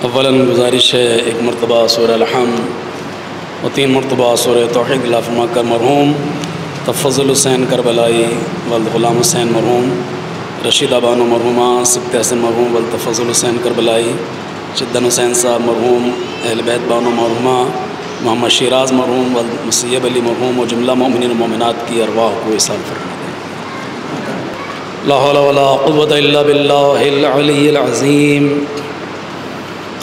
اولاً گزارش ہے ایک مرتبہ سورہ الحمد و 3 مرتبہ سورہ توحید لا فرما کر مرحوم تفضل حسین کربلائی ولد غلام حسین مرحوم رشیدہ بانو مرحومہ سبت حسن مرحوم ولد تفضل حسین کربلائی جدن حسین صاحب مرحوم اہل بیت بانو مرحومہ محمد شیراز مرحوم ولد مسیب علی مرحوم و جملہ مومنین و مومنات کی ارواح کو احسان فرما دیں۔ لا حول ولا قوة الا باللہ العلی العظیم۔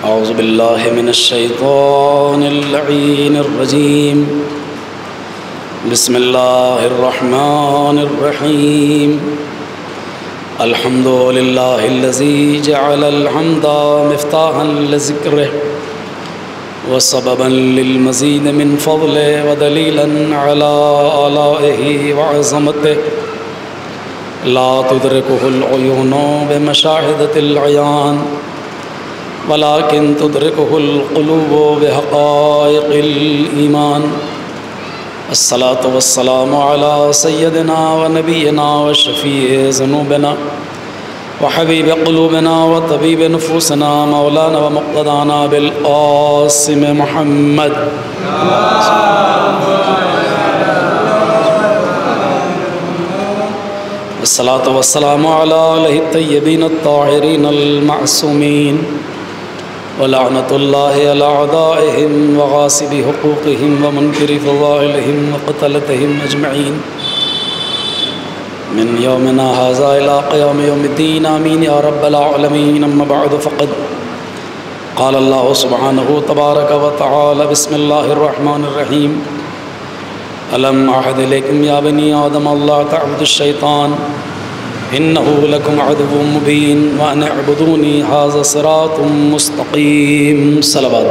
اعوذ باللہ من الشیطان اللعین الرجیم۔ بسم اللہ الرحمن الرحیم۔ الحمد للہ الذی جعل الحمد مفتاحا لذکرہ وسببا للمزید من فضلہ ودلیلا علی آلائہ وعظمتہ لا تدرکہ العیون بمشاہدۃ العیان ولكن تدركه القلوب بحقائق الإيمان۔ الصلاة والسلام على سيدنا ونبينا وشفيع ذنوبنا وحبيب قلوبنا وطبيب نفوسنا مولانا ومقتدانا بالقاسم محمد۔ الصلاة والسلام على آلہ الطیبین الطاہرین المعصومین ولعنت اللہ علی اعدائہم وغاصب حقوقہم ومنکر فضائلہم وقتلتہم اجمعین من یومنا ھذا الی قیام یوم الدین آمین یا رب العالمین۔ اما بعد فقد قال اللہ سبحانہ تبارک وتعالی بسم اللہ الرحمن الرحیم۔ الم اعہد الیکم یا بنی آدم اللہ تعبدوا الشیطان انہ لکم عدو مبین وان اعبدونی ھذا صراط مستقیم۔ صلوات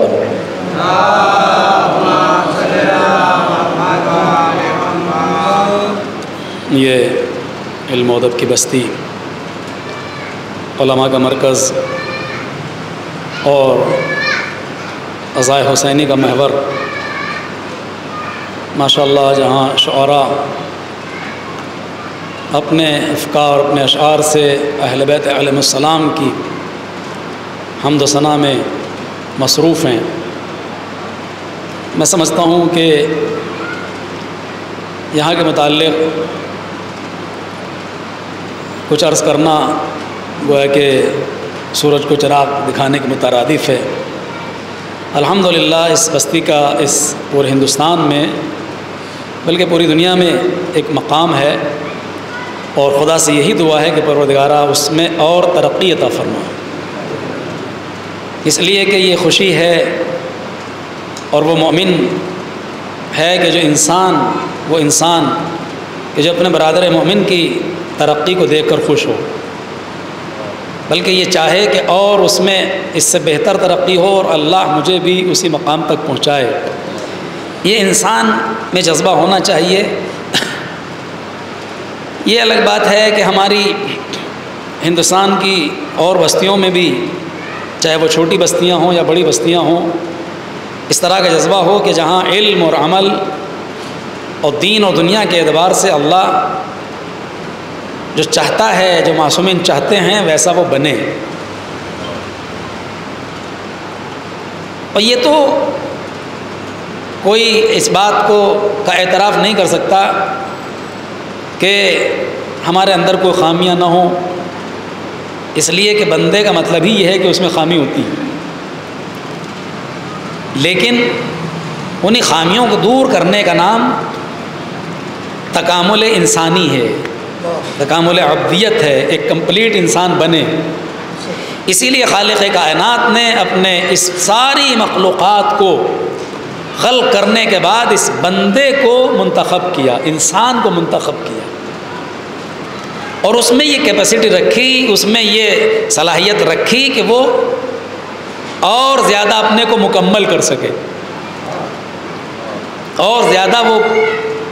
یہ علم و ادب کی بستی، علماء کا مرکز اور عزائے حسینی کا محور، ماشاءاللہ، جہاں شعراء اپنے افکار، اپنے اشعار سے اہل بیت علیہم السلام کی حمد و ثنا میں مصروف ہیں۔ میں سمجھتا ہوں کہ یہاں کے متعلق کچھ عرض کرنا گویا کہ سورج کو چراغ دکھانے کے مترادف ہے۔ الحمدللہ اس بستی کا اس پورے ہندوستان میں بلکہ پوری دنیا میں ایک مقام ہے، اور خدا سے یہی دعا ہے کہ پروردگارہ اس میں اور ترقی عطا فرما، اس لیے کہ یہ خوشی ہے اور وہ مومن ہے کہ جو انسان کہ جو اپنے برادر مومن کی ترقی کو دیکھ کر خوش ہو، بلکہ یہ چاہے کہ اور اس میں اس سے بہتر ترقی ہو اور اللہ مجھے بھی اسی مقام تک پہنچائے۔ یہ انسان میں جذبہ ہونا چاہیے۔ یہ الگ بات ہے کہ ہماری ہندوستان کی اور بستیوں میں بھی، چاہے وہ چھوٹی بستیاں ہوں یا بڑی بستیاں ہوں، اس طرح کا جذبہ ہو کہ جہاں علم اور عمل اور دین اور دنیا کے اعتبار سے اللہ جو چاہتا ہے، جو معصومین چاہتے ہیں، ویسا وہ بنے۔ اور یہ تو کوئی اس بات کا اعتراف نہیں کر سکتا کہ ہمارے اندر کوئی خامیاں نہ ہوں، اس لیے کہ بندے کا مطلب ہی یہ ہے کہ اس میں خامی ہوتی ہے، لیکن انہی خامیوں کو دور کرنے کا نام تکامل انسانی ہے، تکامل عبدیت ہے، ایک کمپلیٹ انسان بنے۔ اسی لیے خالق کائنات نے اپنے اس ساری مخلوقات کو خلق کرنے کے بعد اس بندے کو منتخب کیا، انسان کو منتخب کیا، اور اس میں یہ کیپیسٹی رکھی، اس میں یہ صلاحیت رکھی کہ وہ اور زیادہ اپنے کو مکمل کر سکے، اور زیادہ وہ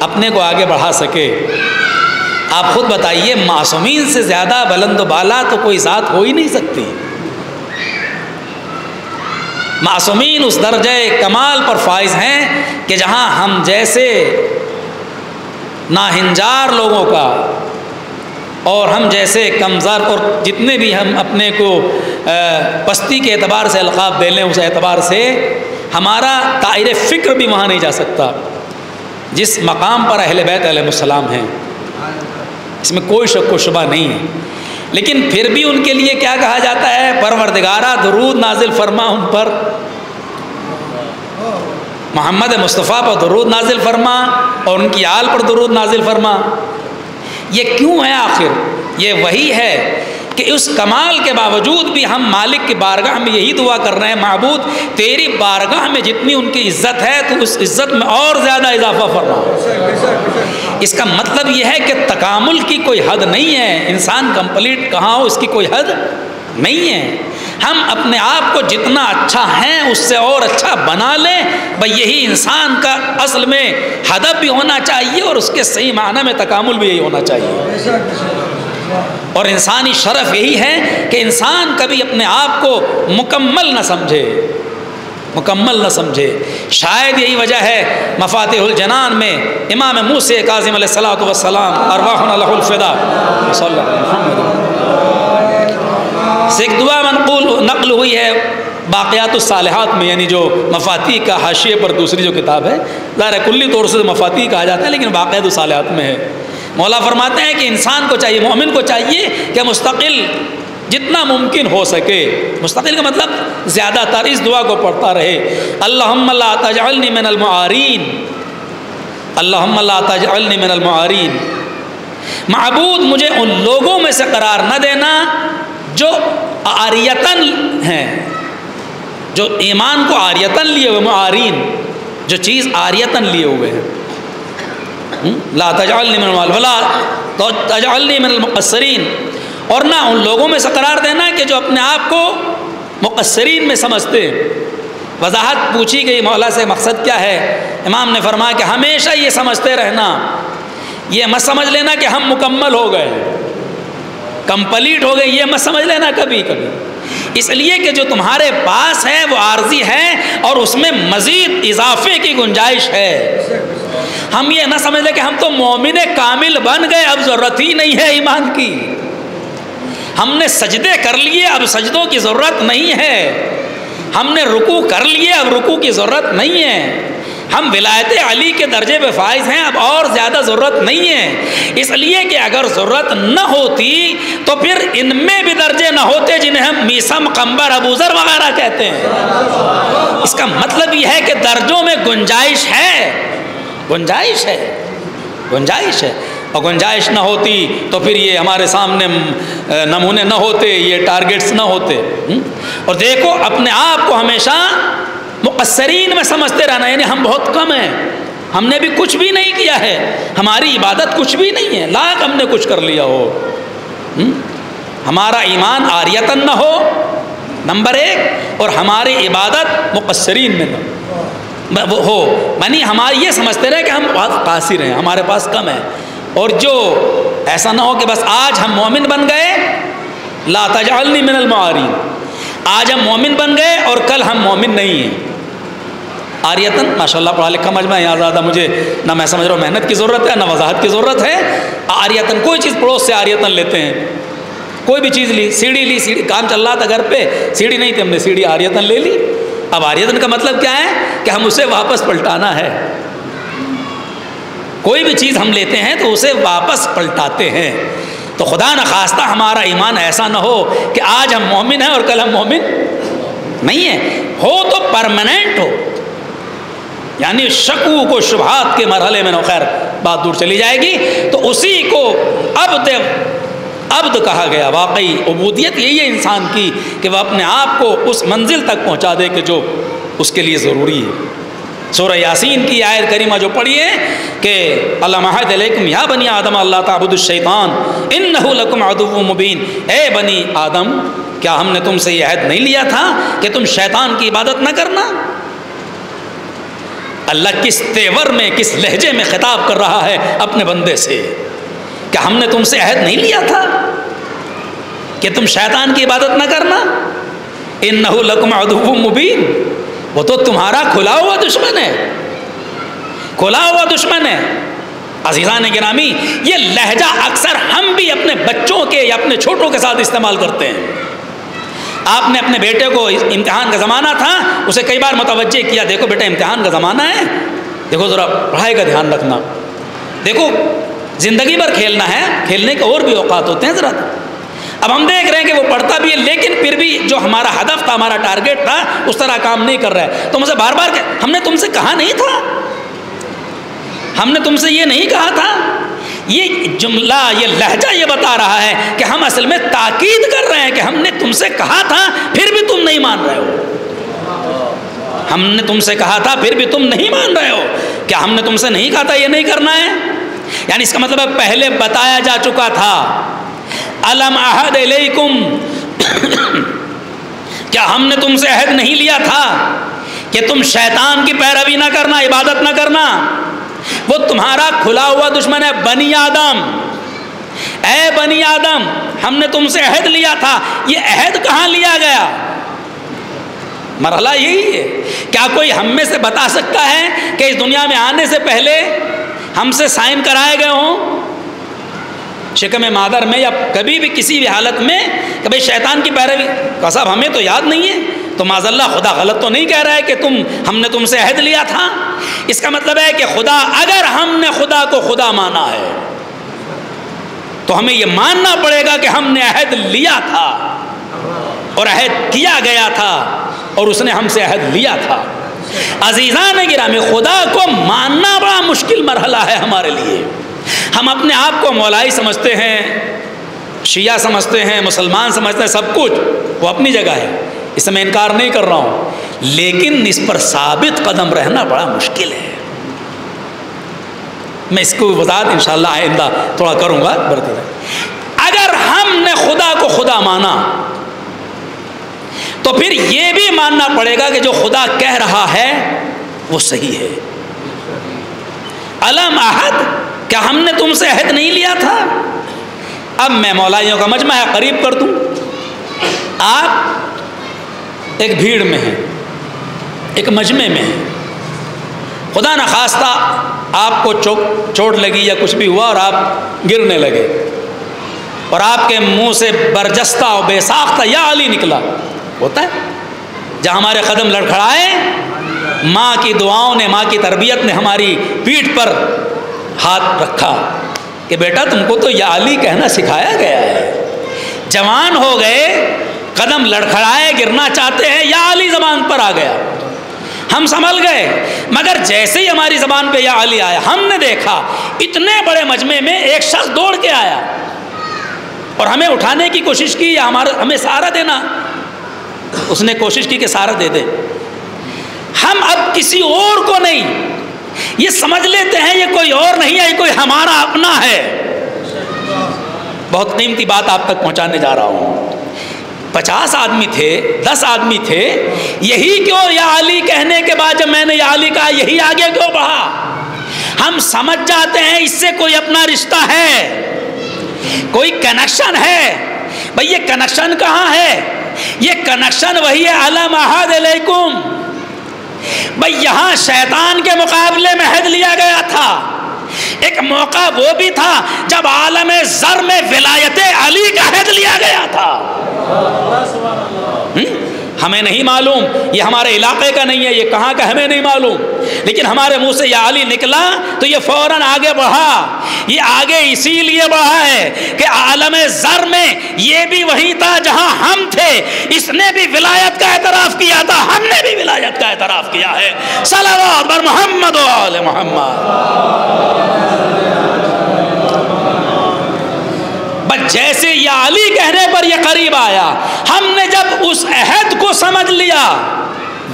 اپنے کو آگے بڑھا سکے۔ آپ خود بتائیے، معصومین سے زیادہ بلند و بالا تو کوئی ذات ہو ہی نہیں سکتی۔ معصومین اس درجہ کمال پر فائز ہیں کہ جہاں ہم جیسے ناہنجار لوگوں کا اور ہم جیسے کمزور اور جتنے بھی ہم اپنے کو پستی کے اعتبار سے القاب دے لیں، اس اعتبار سے ہمارا دائرۂ فکر بھی وہاں نہیں جا سکتا جس مقام پر اہل بیت علیہ السلام ہیں، اس میں کوئی شک و شبہ نہیں ہے۔ لیکن پھر بھی ان کے لیے کیا کہا جاتا ہے؟ پروردگارہ درود نازل فرما ان پر، محمد مصطفیٰ پر درود نازل فرما اور ان کی آل پر درود نازل فرما۔ یہ کیوں ہے آخر؟ یہ وہی ہے کہ اس کمال کے باوجود بھی ہم مالک کی بارگاہ میں یہی دعا کر رہے ہیں، معبود تیری بارگاہ میں جتنی ان کی عزت ہے تو اس عزت میں اور زیادہ اضافہ فرما۔ اس کا مطلب یہ ہے کہ تکامل کی کوئی حد نہیں ہے، انسان کمپلیٹ کہاں ہو اس کی کوئی حد نہیں ہے۔ ہم اپنے آپ کو جتنا اچھا ہیں اس سے اور اچھا بنا لیں، بھئی یہی انسان کا اصل میں ہدف بھی ہونا چاہیے اور اس کے صحیح معنی میں تکامل بھی یہی ہونا چاہیے۔ اور انسانی شرف یہی ہے کہ انسان کبھی اپنے آپ کو مکمل نہ سمجھے، مکمل نہ سمجھے۔ شاید یہی وجہ ہے مفاتیح الجنان میں امام موسیٰ کاظم علیہ الصلوۃ والسلام ارواحنا لہ الفدا صلی اللہ علیہ وسلم سے ایک دعا نقل ہوئی ہے باقیات الصالحات میں، یعنی جو مفاتیح کا حاشیے پر دوسری جو کتاب ہے، ظاہر کلی طور سے مفاتیح کہا جاتا ہے لیکن باقیات الصالحات میں ہے۔ مولا فرماتے ہیں کہ انسان کو چاہیے، مومن کو چاہیے کہ مستقل جتنا ممکن ہو سکے، مستقل کا مطلب زیادہ تر اس دعا کو پڑھتا رہے، اللہم لا تجعلنی من المعارین، اللہم لا تجعلنی من المعارین، معبود مجھے ان لوگوں میں سے قرار نہ دینا جو عاریتاً ہیں، جو ایمان کو عاریتاً لیے ہوئے، معارین جو چیز عاریتاً لیے ہوئے ہیں، لا تجعلنی من المعارین ولا تجعلنی من المقصرین، اور نہ ان لوگوں میں سے قرار دینا کہ جو اپنے آپ کو مقصرین میں سمجھتے ہیں۔ وضاحت پوچھی گئی مولا سے مقصد کیا ہے؟ امام نے فرمایا کہ ہمیشہ یہ سمجھتے رہنا، یہ مت سمجھ لینا کہ ہم مکمل ہو گئے، کمپلیٹ ہو گئے، یہ مت سمجھ لینا کبھی کبھی، اس لیے کہ جو تمہارے پاس ہے وہ عارضی ہے اور اس میں مزید اضافے کی گنجائش ہے۔ ہم یہ نہ سمجھ لیں کہ ہم تو مومن کامل بن گئے، اب ضرورت ہی نہیں ہے ایمان کی، ہم نے سجدے کر لیے اب سجدوں کی ضرورت نہیں ہے، ہم نے رکوع کر لیے اب رکوع کی ضرورت نہیں ہے، ہم ولایت علی کے درجے پہ فائز ہیں، اب اور زیادہ ضرورت نہیں ہے۔ اس لیے کہ اگر ضرورت نہ ہوتی تو پھر ان میں بھی درجے نہ ہوتے جنہیں ہم میسم، قمبر، ابو ذر وغیرہ کہتے ہیں۔ اس کا مطلب یہ ہے کہ درجوں میں گنجائش ہے، گنجائش ہے، گنجائش ہے، اور گنجائش نہ ہوتی تو پھر یہ ہمارے سامنے نمونے نہ ہوتے، یہ ٹارگٹس نہ ہوتے۔ اور دیکھو اپنے آپ کو ہمیشہ مقصرین میں سمجھتے رہنا، یعنی ہم بہت کم ہیں، ہم نے بھی کچھ بھی نہیں کیا ہے، ہماری عبادت کچھ بھی نہیں ہے، لاکھ ہم نے کچھ کر لیا ہو، ہمارا ایمان عاریتاً نہ ہو نمبر ایک، اور ہماری عبادت مقصرین میں نہ ہو، یعنی ہماری یہ سمجھتے رہے کہ ہم بہت قاصر ہیں، ہمارے پاس کم ہے۔ اور جو ایسا نہ ہو کہ بس آج ہم مومن بن گئے، لا تجعلنی من المعارین، آج ہم مومن بن گئے اور کل ہم مومن نہیں ہیں۔ عاریتاً ماشاءاللہ پڑھا لکھا مجمع ہے، یہاں زیادہ مجھے نہ میں سمجھ رہا ہوں محنت کی ضرورت ہے نہ وضاحت کی ضرورت ہے۔ عاریتاً کوئی چیز پڑوس سے عاریتاً لیتے ہیں، کوئی بھی چیز لی، سیڑھی لی، سیڑھی کام چل رہا تھا گھر پہ، سیڑھی نہیں تھی، ہم نے سیڑھی عاریتاً لے لی۔ اب عاریتاً کا مطلب کیا ہے کہ ہم اسے واپس پلٹانا ہے، کوئی بھی چیز ہم لیتے ہیں تو اسے واپس پلٹاتے ہیں۔ تو خدا نخواستہ ہمارا ایمان ایسا نہ ہو کہ آج ہم مومن ہیں اور کل ہم مومن نہیں ہیں، ہو تو پرماننٹ ہو، یعنی شکوک و شبہات کے مرحلے میں نو، خیر بات دور چلی جائے گی، تو اسی کو عبد کہا گیا۔ واقعی عبودیت یہی ہے انسان کی کہ وہ اپنے آپ کو اس منزل تک پہنچا دے کہ جو اس کے لیے ضروری ہے۔ سورہ یاسین کی آیت کریمہ جو پڑھی ہے کہ علم عہد علیکم یا بنی آدم اللہ تعبدوا الشیطان انہ لکم عدو مبین، اے بنی آدم کیا ہم نے تم سے یہ عہد نہیں لیا تھا کہ تم شیطان کی عبادت نہ کرنا؟ اللہ کس تیور میں، کس لہجے میں خطاب کر رہا ہے اپنے بندے سے، کیا ہم نے تم سے عہد نہیں لیا تھا کہ تم شیطان کی عبادت نہ کرنا؟ انہ لکم عدو مبین، وہ تو تمہارا کھلا ہوا دشمن ہے، کھلا ہوا دشمن ہے، عزیزان گرامی، یہ لہجہ اکثر ہم بھی اپنے بچوں کے یا اپنے چھوٹوں کے ساتھ استعمال کرتے ہیں۔ آپ نے اپنے بیٹے کو، امتحان کا زمانہ تھا، اسے کئی بار متوجہ کیا، دیکھو بیٹا امتحان کا زمانہ ہے، دیکھو ذرا پڑھائی کا دھیان رکھنا، دیکھو زندگی بھر کھیلنا ہے، کھیلنے کے اور بھی اوقات ہوتے ہیں ذرا۔ اب ہم دیکھ رہے ہیں کہ وہ پڑھتا بھی ہے لیکن پھر بھی جو ہمارا ہدف تھا، ہمارا ٹارگیٹ تھا، اس طرح کام نہیں کر رہا ہے۔ تو مجھے بار بار ہم نے تم سے کہا نہیں تھا، ہم نے تم سے یہ نہیں کہا تھا؟ یہ جملہ، یہ لہجہ یہ بتا رہا ہے کہ ہم اصل میں تاکید کر رہے ہیں کہ ہم نے تم سے کہا تھا پھر بھی تم نہیں مان رہے ہو، ہم نے تم سے کہا تھا پھر بھی تم نہیں مان رہے ہو۔ کیا ہم نے تم سے نہیں کہا تھا یہ نہیں کرنا ہے؟ یعنی اس کا مطلب ہے پہلے بتایا جا چکا تھا، الم اعہد الیکم، کیا ہم نے تم سے عہد نہیں لیا تھا کہ تم شیطان کی پیروی نہ کرنا، عبادت نہ کرنا؟ وہ تمہارا کھلا ہوا دشمن ہے بنی آدم۔ اے بنی آدم، ہم نے تم سے عہد لیا تھا۔ یہ عہد کہاں لیا گیا؟ مرحلہ یہی ہے۔ کیا کوئی ہم میں سے بتا سکتا ہے کہ اس دنیا میں آنے سے پہلے ہم سے سائن کرائے گئے ہوں شکم مادر میں یا کبھی بھی کسی بھی حالت میں کہ بھئی شیطان کی پیروی کا؟ صاحب ہمیں تو یاد نہیں ہے، تو معاذ اللہ خدا غلط تو نہیں کہہ رہا ہے کہ ہم نے تم سے عہد لیا تھا؟ اس کا مطلب ہے کہ خدا، اگر ہم نے خدا کو خدا مانا ہے تو ہمیں یہ ماننا پڑے گا کہ ہم نے عہد لیا تھا اور عہد کیا گیا تھا اور اس نے ہم سے عہد لیا تھا۔ عزیزان گرامی، خدا کو ماننا بڑا مشکل مرحلہ ہے ہمارے لیے۔ ہم اپنے آپ کو مولائی سمجھتے ہیں، شیعہ سمجھتے ہیں، مسلمان سمجھتے ہیں، سب کچھ وہ اپنی جگہ ہے، اس سے میں انکار نہیں کر رہا ہوں، لیکن اس پر ثابت قدم رہنا بڑا مشکل ہے۔ میں اس کو وضاحت انشاءاللہ آئندہ تھوڑا کروں گا بڑھتے رہے۔ اگر ہم نے خدا کو خدا مانا تو پھر یہ بھی ماننا پڑے گا کہ جو خدا کہہ رہا ہے وہ صحیح ہے۔ الم اعہد، کیا ہم نے تم سے عہد نہیں لیا تھا؟ اب میں مولائیوں کا مجمع ہے قریب کر دوں۔ آپ ایک بھیڑ میں ہیں، ایک مجمع میں ہیں، خدا نخواستہ آپ کو چوٹ لگی یا کچھ بھی ہوا اور آپ گرنے لگے اور آپ کے منہ سے برجستہ اور بے ساختہ یا علی نکلا، ہوتا ہے جہاں ہمارے قدم لڑکھڑائے، ماں کی دعاؤں نے، ماں کی تربیت نے ہماری پیٹھ پر ہاتھ رکھا کہ بیٹا تم کو تو یا علی کہنا سکھایا گیا ہے۔ جوان ہو گئے، قدم لڑکھڑائے، گرنا چاہتے ہیں، یا علی زبان پر آ گیا، ہم سنبھل گئے، مگر جیسے ہی ہماری زبان پہ یا علی آیا، ہم نے دیکھا اتنے بڑے مجمع میں ایک شخص دوڑ کے آیا اور ہمیں اٹھانے کی کوشش کی یا ہمیں سہارا دینا، اس نے کوشش کی کہ سہارا دے دے۔ ہم اب کسی اور کو نہیں، یہ سمجھ لیتے ہیں یہ کوئی اور نہیں ہے، یہ کوئی ہمارا اپنا ہے۔ بہت قیمتی بات آپ تک پہنچانے جا رہا ہوں۔ 50 آدمی تھے، 10 آدمی تھے، یہی کیوں یا علی کہنے کے بعد جب میں نے یا علی کہا یہی آگے کیوں بڑھا؟ ہم سمجھ جاتے ہیں اس سے کوئی اپنا رشتہ ہے، کوئی کنیکشن ہے۔ بھئی یہ کنیکشن کہاں ہے؟ یہ کنیکشن وہی ہے الم اعہد الیکم۔ بھئی یہاں شیطان کے مقابلے میں عہد لیا گیا تھا۔ ایک موقع وہ بھی تھا جب عالم ذر میں ولایت علی کا عہد لیا گیا تھا۔ ہمیں نہیں معلوم، یہ ہمارے علاقے کا نہیں ہے، یہ کہاں کا ہمیں نہیں معلوم، لیکن ہمارے منہ سے یا علی نکلا تو یہ فوراً آگے بڑھا۔ یہ آگے اسی لیے بڑھا ہے کہ عالم ذر میں یہ بھی وہی تھا جہاں ہم تھے، اس نے بھی ولایت کا اعتراف کیا تھا، ہم نے بھی ولایت کا اعتراف کیا ہے۔ صلوات بر محمد و آل محمد۔ بس جیسے یا علی کہنے پر یہ قریب آیا، ہم نے جب اس عہد کو سمجھ لیا،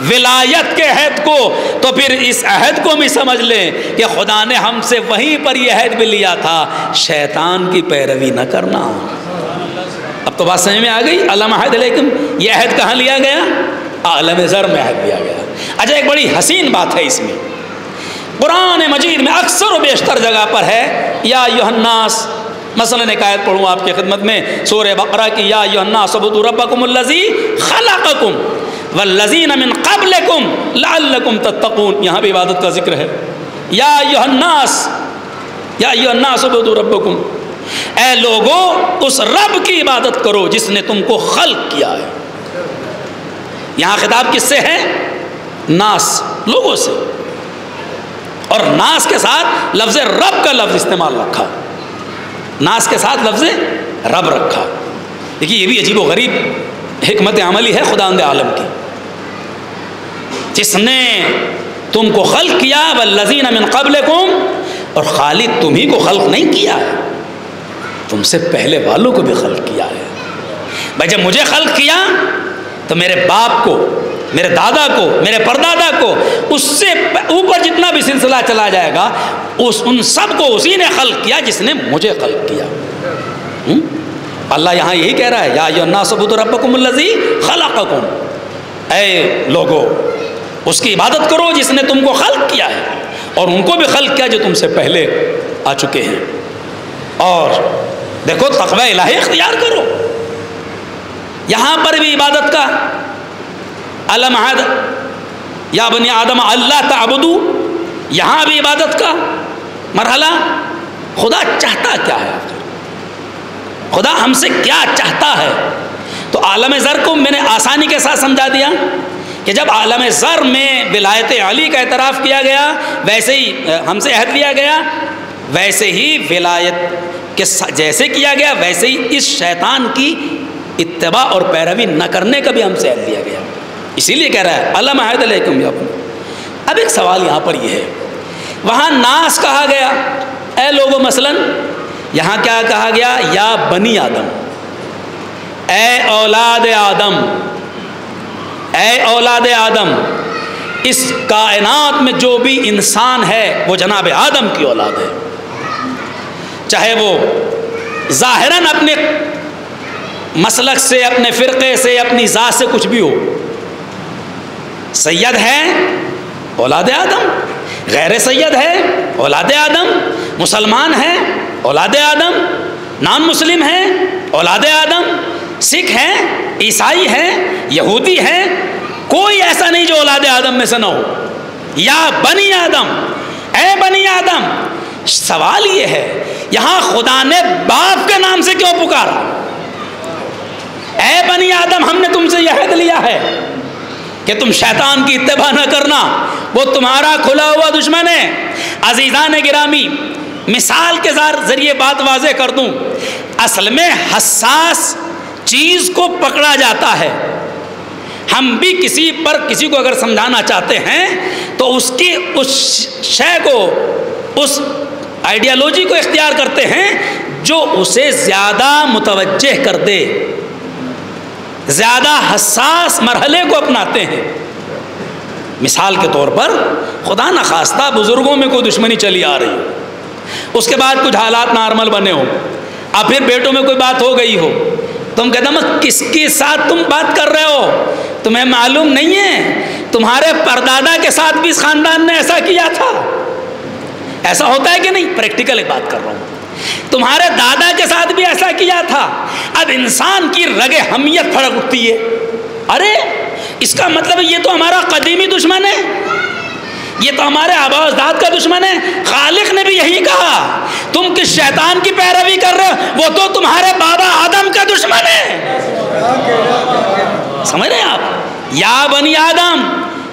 ولایت کے عہد کو، تو پھر اس عہد کو بھی سمجھ لیں کہ خدا نے ہم سے وہیں پر یہ عہد بھی لیا تھا، شیطان کی پیروی نہ کرنا۔ اب تو بات سمجھ میں آ گئی؟ الم اعہد الیکم، یہ عہد کہاں لیا گیا؟ عالم ذر میں عہد لیا گیا۔ اچھا ایک بڑی حسین بات ہے اس میں، قرآن مجید میں اکثر و بیشتر جگہ پر ہے یا ایھا الناس، مثلا ایک آیت پڑھوں آپ کی خدمت میں، سورہ بقرہ کی، یا ایھا الناس اعبدوا ربکم الذی خلقکم والذین من قبلکم لعلکم تتقون، یہاں بھی عبادت کا ذکر ہے۔ یا ایھا الناس، یا ایھا الناس اعبدوا ربکم، اے لوگو اس رب کی عبادت کرو جس نے تم کو خلق کیا ہے۔ یہاں خطاب کس سے ہے؟ ناس، لوگوں سے، اور ناس کے ساتھ لفظ رب کا لفظ استعمال رکھا، ناس کے ساتھ لفظ رب رکھا۔ دیکھیے یہ بھی عجیب و غریب حکمت عملی ہے خداوند عالم کی، جس نے تم کو خلق کیا، والذین من قبلکم، اور خالی تمہیں کو خلق نہیں کیا ہے، تم سے پہلے والوں کو بھی خلق کیا ہے۔ بھائی جب مجھے خلق کیا تو میرے باپ کو، میرے دادا کو، میرے پردادا کو، اس سے اوپر جتنا بھی سلسلہ چلا جائے گا ان سب کو اسی نے خلق کیا جس نے مجھے خلق کیا۔ اللہ یہاں یہی کہہ رہا ہے، یا ایھا الناس اعبدوا ربکم الذی خلقکم، اے لوگو اس کی عبادت کرو جس نے تم کو خلق کیا ہے، اور ان کو بھی خلق کیا جو تم سے پہلے آ چکے ہیں۔ اور دیکھو تقوی الہی اختیار کرو، یہاں پر بھی عبادت کا الم عہد یا بنی آدم اللہ تعبدوا، یہاں بھی عبادت کا مرحلہ۔ خدا چاہتا کیا ہے آخر؟ خدا ہم سے کیا چاہتا ہے؟ تو عالم ذر کو میں نے آسانی کے ساتھ سمجھا دیا کہ جب عالم ذر میں ولایت علی کا اعتراف کیا گیا، ویسے ہی ہم سے عہد لیا گیا، ویسے ہی ولایت کے جیسے کیا گیا، ویسے ہی اس شیطان کی اتباع اور پیروی نہ کرنے کا بھی ہم سے عہد لیا گیا۔ اسی لیے کہہ رہا ہے الم عہد علیکم یا بنی۔ اب ایک سوال یہاں پر یہ ہے، وہاں ناس کہا گیا اے لوگو، مثلا یہاں کیا کہا گیا؟ یا بنی آدم، اے اولاد آدم، اے اولاد آدم۔ اس کائنات میں جو بھی انسان ہے وہ جناب آدم کی اولاد ہے، چاہے وہ ظاہراً اپنے مسلک سے، اپنے فرقے سے، اپنی ذات سے کچھ بھی ہو، سید ہے اولاد آدم، غیر سید ہے اولاد آدم، مسلمان ہے اولاد آدم، نان مسلم ہے اولاد آدم، سکھ ہے، عیسائی ہے، یہودی ہے، کوئی ایسا نہیں جو اولاد آدم میں سے نہ ہو۔ یا بنی آدم، اے بنی آدم۔ سوال یہ ہے یہاں خدا نے باپ کے نام سے کیوں پکارا؟ اے بنی آدم، ہم نے تم سے یہ عہد لیا ہے کہ تم شیطان کی اتباع نہ کرنا، وہ تمہارا کھلا ہوا دشمن ہے۔ عزیزان گرامی، مثال کے ذریعے بات واضح کر دوں، اصل میں حساس چیز کو پکڑا جاتا ہے۔ ہم بھی کسی کو اگر سمجھانا چاہتے ہیں تو اس کی اس شے کو، اس آئیڈیالوجی کو اختیار کرتے ہیں جو اسے زیادہ متوجہ کر دے، زیادہ حساس مرحلے کو اپناتے ہیں۔ مثال کے طور پر خدا نخواستہ بزرگوں میں کوئی دشمنی چلی آ رہی ہو، اس کے بعد کچھ حالات نارمل بنے ہو، اب پھر بیٹوں میں کوئی بات ہو گئی ہو، تم کہتے ہیں کس کے ساتھ تم بات کر رہے ہو؟ تمہیں معلوم نہیں ہے تمہارے پردادا کے ساتھ بھی اس خاندان نے ایسا کیا تھا؟ ایسا ہوتا ہے کہ نہیں؟ پریکٹیکل ایک بات کر رہا ہوں، تمہارے دادا کے ساتھ بھی ایسا کیا تھا۔ اب انسان کی رگ حمیت پھڑک اٹھتی ہے، ارے اس کا مطلب یہ تو ہمارا قدیمی دشمن ہے، یہ تو ہمارے آباء و اجداد کا دشمن ہے۔ خالق نے بھی یہی کہا، تم کس شیطان کی پیروی کر رہے ہو؟ وہ تو تمہارے بابا آدم کا دشمن ہے۔ سمجھ رہے ہیں آپ؟ یا بنی آدم،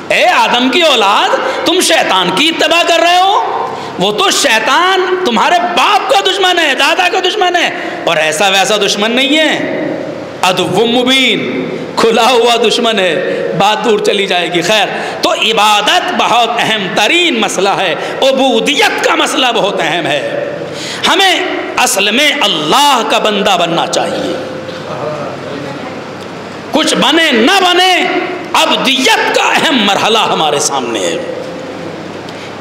اے آدم کی اولاد، تم شیطان کی اتباع کر رہے ہو، وہ تو شیطان تمہارے باپ کا دشمن ہے، دادا کا دشمن ہے، اور ایسا ویسا دشمن نہیں ہے، عدو مبین، کھلا ہوا دشمن ہے۔ بات دور چلی جائے گی۔ خیر، تو عبادت بہت اہم ترین مسئلہ ہے، عبودیت کا مسئلہ بہت اہم ہے۔ ہمیں اصل میں اللہ کا بندہ بننا چاہیے، کچھ بنے نہ بنے، عبودیت کا اہم مرحلہ ہمارے سامنے ہے۔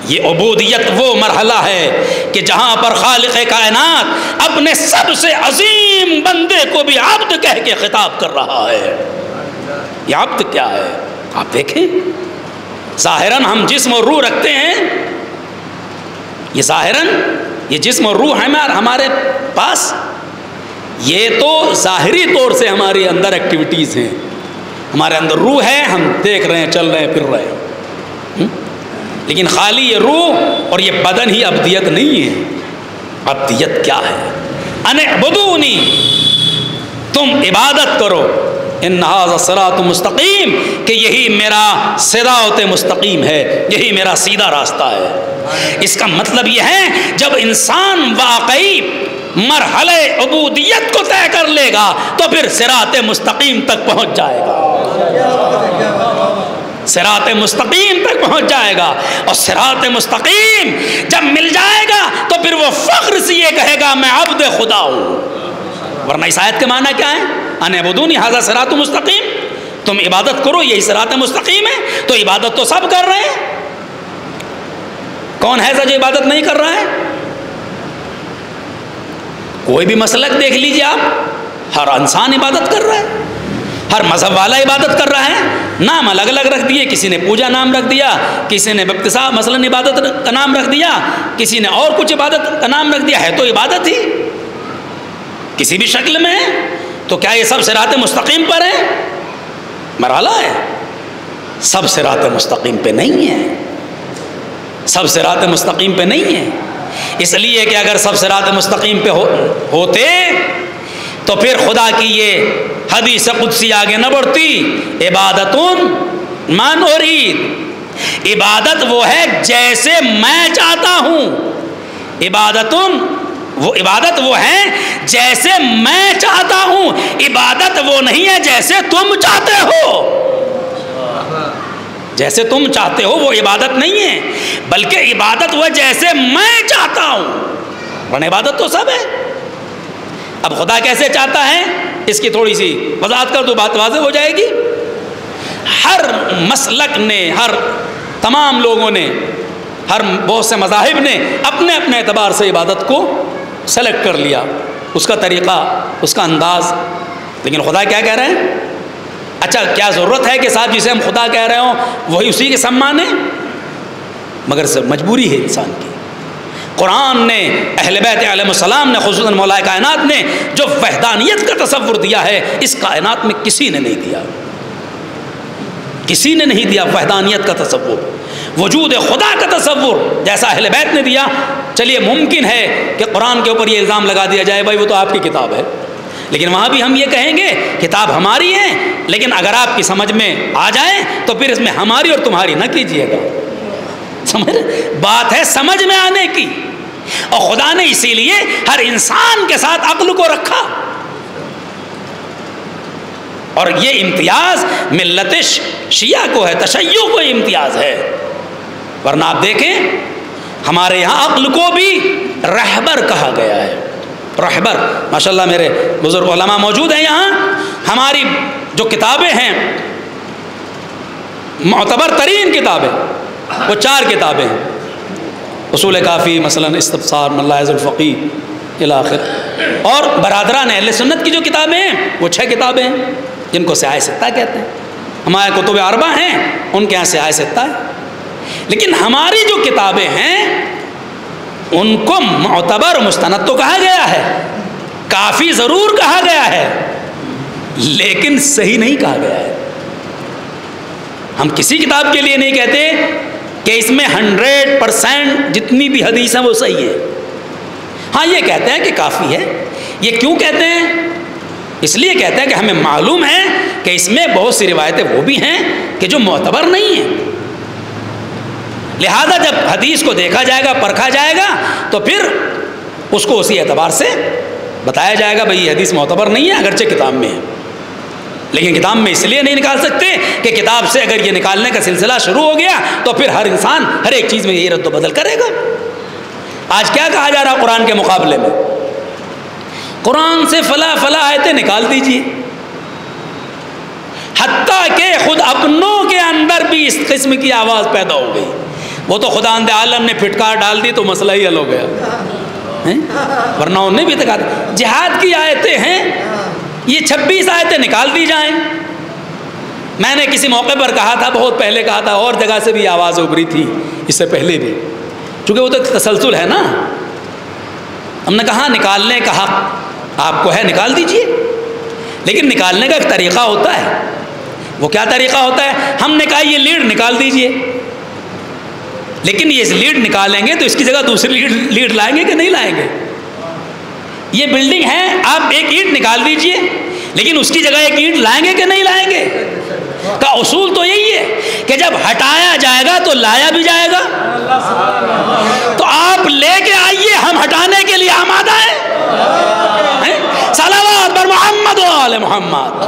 یہ عبودیت وہ مرحلہ ہے کہ جہاں پر خالق کائنات اپنے سب سے عظیم بندے کو بھی عبد کہہ کے خطاب کر رہا ہے۔ یہ عبد کیا ہے آپ دیکھیں، ظاہراً ہم جسم اور روح رکھتے ہیں، یہ ظاہراً یہ جسم اور روح ہے ہمارے پاس، یہ تو ظاہری طور سے ہمارے اندر ایکٹیویٹیز ہیں، ہمارے اندر روح ہے، ہم دیکھ رہے ہیں، چل رہے ہیں، پھر رہے ہیں، لیکن خالی یہ روح اور یہ بدن ہی ابدیت نہیں ہے۔ عبدیت کیا ہے؟ ان اعبدونی، تم عبادت کرو، ان ھذا صراط مستقیم، کہ یہی میرا صراط مستقیم ہے، یہی میرا سیدھا راستہ ہے۔ اس کا مطلب یہ ہے جب انسان واقعی مرحلہ عبودیت کو طے کر لے گا تو پھر صراط مستقیم تک پہنچ جائے گا، صراط مستقیم تک پہنچ جائے گا۔ اور صراط مستقیم جب مل جائے گا تو پھر وہ فخر سے یہ کہے گا میں عبد خدا ہوں۔ ورنہ اس آیت کے معنی کیا ہے؟ ان اعبدونی ھذا صراط مستقیم، تم عبادت کرو یہی صراط مستقیم ہے۔ تو عبادت تو سب کر رہے ہیں، کون ہے جو عبادت نہیں کر رہا ہے؟ کوئی بھی مسلک دیکھ لیجیے آپ، ہر انسان عبادت کر رہا ہے، ہر مذہب والا عبادت کر رہا ہے۔ نام الگ الگ رکھ دیے، کسی نے پوجا نام رکھ دیا، کسی نے ابتساء مثلا عبادت کا نام رکھ دیا، کسی نے اور کچھ عبادت کا نام رکھ دیا، ہے تو عبادت ہی کسی بھی شکل میں ہے۔ تو کیا یہ سب صراط مستقیم پر ہے؟ مرحلہ ہے، سب صراط مستقیم پہ نہیں ہے، سب صراط مستقیم پہ نہیں ہے۔ اس لیے کہ اگر سب صراط مستقیم پہ ہوتے تو پھر خدا کی یہ حدیث قدسی آگے نہ بڑھتی، عبادتun ما نرید، عبادت وہ ہے جیسے میں چاہتا ہوں، عبادت وہ ہے جیسے میں چاہتا ہوں، عبادت وہ نہیں ہے جیسے تم چاہتے ہو۔ جیسے تم چاہتے ہو وہ عبادت نہیں ہے، بلکہ عبادت وہ جیسے میں چاہتا ہوں، ورنہ عبادت تو سب ہے۔ اب خدا کیسے چاہتا ہے اس کی تھوڑی سی وضاحت کر دو، بات واضح ہو جائے گی۔ ہر مسلک نے، ہر تمام لوگوں نے، ہر بہت سے مذاہب نے اپنے اپنے اعتبار سے عبادت کو سلیکٹ کر لیا، اس کا طریقہ، اس کا انداز، لیکن خدا کیا کہہ رہے ہیں؟ اچھا کیا ضرورت ہے کہ صاحب جسے ہم خدا کہہ رہے ہوں وہی اسی کے سب مانیں؟ مگر مجبوری ہے انسان کی۔ قرآن نے، اہل بیت علیہ السلام نے، خصوصاً مولا کائنات نے جو وحدانیت کا تصور دیا ہے اس کائنات میں کسی نے نہیں دیا، کسی نے نہیں دیا وحدانیت کا تصور، وجود خدا کا تصور جیسا اہل بیت نے دیا۔ چلیے ممکن ہے کہ قرآن کے اوپر یہ الزام لگا دیا جائے بھائی وہ تو آپ کی کتاب ہے، لیکن وہاں بھی ہم یہ کہیں گے کتاب ہماری ہے، لیکن اگر آپ کی سمجھ میں آ جائے تو پھر اس میں ہماری اور تمہاری نہ کیجیے گا، سمجھ؟ بات ہے سمجھ میں آنے کی، اور خدا نے اسی لیے ہر انسان کے ساتھ عقل کو رکھا، اور یہ امتیاز ملت شیعہ کو ہے، تشیع کو امتیاز ہے۔ ورنہ آپ دیکھیں ہمارے یہاں عقل کو بھی رہبر کہا گیا ہے، رہبر۔ ماشاءاللہ میرے بزرگ علماء موجود ہیں یہاں، ہماری جو کتابیں ہیں معتبر ترین کتابیں وہ 4 کتابیں ہیں، اصول کافی، مثلا استبصار، ملاحظ الفقی الی آخر، اور برادران اہل سنت کی جو کتابیں ہیں وہ 6 کتابیں ہیں جن کو سیاہ ستہ کہتے ہیں۔ ہمارے کتب اربع ہیں، ان کے یہاں سیاہ ستہ ہے، لیکن ہماری جو کتابیں ہیں ان کو معتبر مستند تو کہا گیا ہے، کافی ضرور کہا گیا ہے، لیکن صحیح نہیں کہا گیا ہے۔ ہم کسی کتاب کے لیے نہیں کہتے کہ اس میں 100% جتنی بھی حدیث ہیں وہ صحیح ہے، ہاں یہ کہتے ہیں کہ کافی ہے۔ یہ کیوں کہتے ہیں؟ اس لیے کہتے ہیں کہ ہمیں معلوم ہے کہ اس میں بہت سی روایتیں وہ بھی ہیں کہ جو معتبر نہیں ہیں، لہذا جب حدیث کو دیکھا جائے گا، پرکھا جائے گا تو پھر اس کو اسی اعتبار سے بتایا جائے گا بھئی یہ حدیث معتبر نہیں ہے، اگرچہ کتاب میں ہے، لیکن کتاب میں اس لیے نہیں نکال سکتے کہ کتاب سے اگر یہ نکالنے کا سلسلہ شروع ہو گیا تو پھر ہر انسان ہر ایک چیز میں یہی رد و بدل کرے گا۔ آج کیا کہا جا رہا قرآن کے مقابلے میں؟ قرآن سے فلاں آیتیں نکال دیجئے، حتیٰ کہ خود اپنوں کے اندر بھی اس قسم کی آواز پیدا ہو گئی، وہ تو خدا اند عالم نے پھٹکار ڈال دی تو مسئلہ ہی حل ہو گیا، ورنہ انہوں نے بھی تو کہا جہاد کی آیتیں ہیں، یہ 26 آیتیں نکال دی جائیں۔ میں نے کسی موقع پر کہا تھا، بہت پہلے کہا تھا، اور جگہ سے بھی آواز ابھری تھی اس سے پہلے بھی، چونکہ وہ تو تسلسل ہے نا، ہم نے کہا نکالنے کا حق آپ کو ہے، نکال دیجئے، لیکن نکالنے کا ایک طریقہ ہوتا ہے۔ وہ کیا طریقہ ہوتا ہے؟ ہم نے کہا یہ لیڈ نکال دیجئے، لیکن یہ لیڈ نکالیں گے تو اس کی جگہ دوسری لیڈ لائیں گے کہ نہیں لائیں گے؟ یہ بلڈنگ ہے، آپ ایک اینٹ نکال دیجئے، لیکن اس کی جگہ ایک اینٹ لائیں گے کہ نہیں لائیں گے؟ کا اصول تو یہی ہے کہ جب ہٹایا جائے گا تو لایا بھی جائے گا. تو آپ لے کے آئیے، ہم ہٹانے کے لیے آمادہ ہیں. صلوات بر محمد و آل محمد.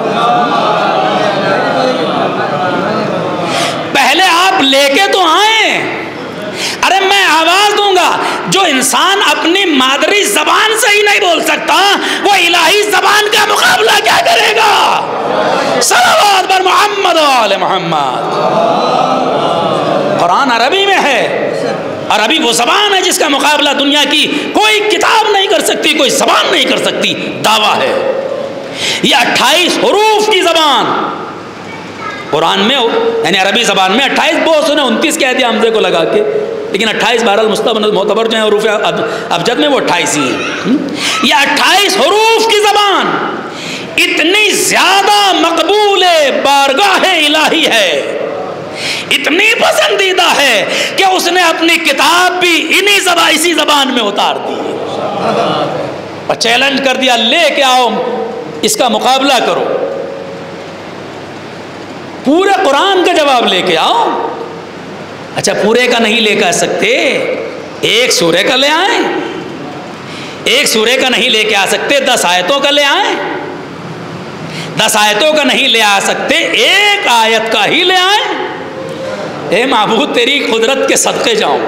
پہلے آپ لے کے تو آئیں. ارے میں آواز دوں گا، جو انسان اپنی مادری زبان سے ہی نہیں بول سکتا وہ الہی زبان کا مقابلہ کیا کرے گا؟ صلوات بر محمد و آل محمد. قرآن عربی میں ہے، عربی وہ زبان ہے جس کا مقابلہ دنیا کی کوئی کتاب نہیں کر سکتی، کوئی زبان نہیں کر سکتی. دعویٰ ہے یہ 28 حروف کی زبان قرآن میں، یعنی عربی زبان میں 28، بہت سنے 29 کہہ دیا حمزے کو لگا کے، لیکن 28 بہرحال مستبد معتبر جو ہیں حروف ابجد میں وہ 28 ہی ہیں. یہ 28 حروف کی زبان اتنی زیادہ مقبول بارگاہ الہی ہے، اتنی پسندیدہ ہے کہ اس نے اپنی کتاب بھی اسی زبان میں اتار دی اور چیلنج کر دیا، لے کے آؤ، اس کا مقابلہ کرو. پورے قرآن کا جواب لے کے آؤ. اچھا پورے کا نہیں لے کر سکتے، ایک سورے کا لے آئیں. ایک سورے کا نہیں لے کے آ سکتے، 10 آیتوں کا لے آئیں. 10 آیتوں کا نہیں لے آ سکتے، ایک آیت کا ہی لے آئیں. اے معبود تیری قدرت کے صدقے جاؤں.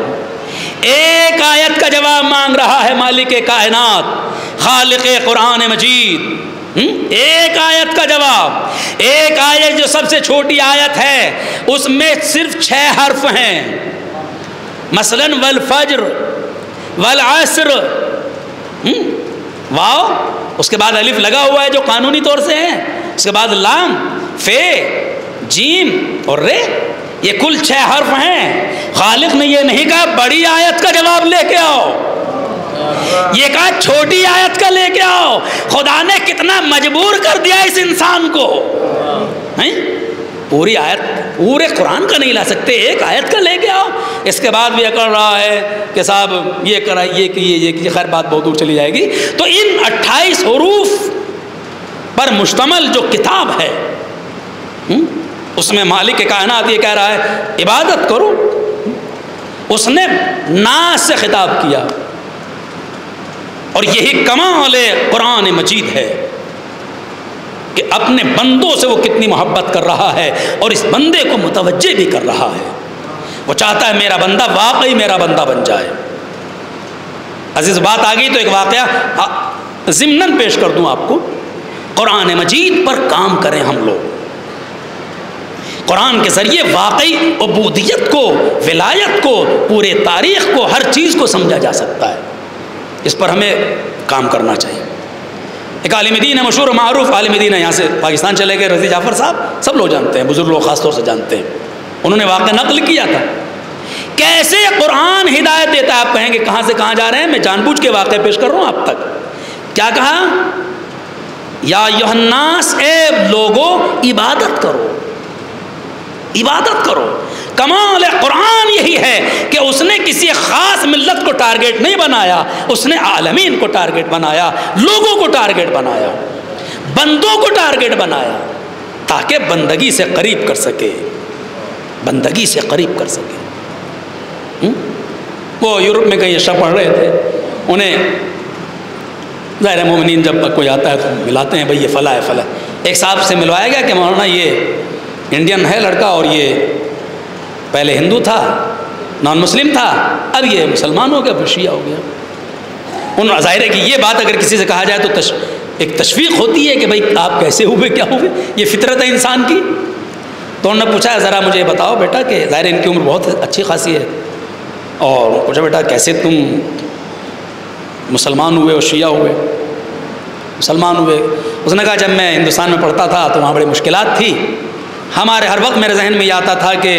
ایک آیت کا جواب مانگ رہا ہے مالک کائنات، خالق قرآن مجید. ایک آیت کا جواب، ایک آیت جو سب سے چھوٹی آیت ہے اس میں صرف 6 حرف ہیں. مثلا والفجر والعصر، واو، اس کے بعد الف لگا ہوا ہے جو قانونی طور سے ہے، اس کے بعد لام، فے، جیم اور رے، یہ کل 6 حرف ہیں. خالق نے یہ نہیں کہا بڑی آیت کا جواب لے کے آؤ، یہ کہا چھوٹی آیت کا لے کے آؤ. خدا نے کتنا مجبور کر دیا اس انسان کو. پوری آیت پورے قرآن کا نہیں لا سکتے، ایک آیت کا لے کے آؤ. اس کے بعد بھی یہ کر رہا ہے کہ صاحب یہ کرا، یہ کیجیے، خیر بات بہت دور چلی جائے گی. تو ان 28 حروف پر مشتمل جو کتاب ہے اس میں مالک کائنات یہ کہہ رہا ہے عبادت کرو. اس نے ناس سے خطاب کیا، اور یہی کمال قرآن مجید ہے کہ اپنے بندوں سے وہ کتنی محبت کر رہا ہے اور اس بندے کو متوجہ بھی کر رہا ہے. وہ چاہتا ہے میرا بندہ واقعی میرا بندہ بن جائے. عزیز بات آ گئی تو ایک واقعہ ضمناً پیش کر دوں آپ کو. قرآن مجید پر کام کریں ہم لوگ. قرآن کے ذریعے واقعی عبودیت کو، ولایت کو، پورے تاریخ کو، ہر چیز کو سمجھا جا سکتا ہے. اس پر ہمیں کام کرنا چاہیے. ایک عالم دین ہے مشہور و معروف عالم دین ہے، یہاں سے پاکستان چلے گئے، رضی جعفر صاحب، سب لوگ جانتے ہیں، بزرگ لوگ خاص طور سے جانتے ہیں. انہوں نے واقعہ نقل کیا تھا کیسے قرآن ہدایت دیتا ہے. آپ کہیں گے کہاں سے کہاں جا رہے ہیں، میں جان بوجھ کے واقعہ پیش کر رہا ہوں آپ تک. کیا کہا؟ یا ایھا الناس، اے لوگو عبادت کرو، عبادت کرو. کمال قرآن یہی ہے کہ اس نے کسی خاص ملت کو ٹارگیٹ نہیں بنایا، اس نے عالمین کو ٹارگیٹ بنایا، لوگوں کو ٹارگیٹ بنایا، بندوں کو ٹارگیٹ بنایا، تاکہ بندگی سے قریب کر سکے، بندگی سے قریب کر سکے. وہ یورپ میں کہیں عشاء پڑھ رہے تھے، انہیں ظاہر مومنین جب کوئی آتا ہے تو ملاتے ہیں، بھئی یہ فلاں ہے فلاں. ایک صاحب سے ملوایا گیا کہ مولانا یہ انڈین ہے لڑکا، اور یہ پہلے ہندو تھا، نان مسلم تھا، اب یہ مسلمان ہو گیا، پھر شیعہ ہو گیا. ان ظاہر ہے کہ یہ بات اگر کسی سے کہا جائے تو ایک تشویق ہوتی ہے کہ بھئی آپ کیسے ہوئے، کیا ہوئے، یہ فطرت ہے انسان کی. تو انہوں نے پوچھا ذرا مجھے بتاؤ بیٹا، کہ ظاہر ان کی عمر بہت اچھی خاصی ہے، اور پوچھا بیٹا کیسے تم مسلمان ہوئے اور شیعہ ہوئے؟ مسلمان ہوئے. اس نے کہا جب میں ہندوستان میں پڑھتا تھا تو وہاں بڑی مشکلات تھی. ہمارے ہر وقت میرے ذہن میں یہ آتا تھا کہ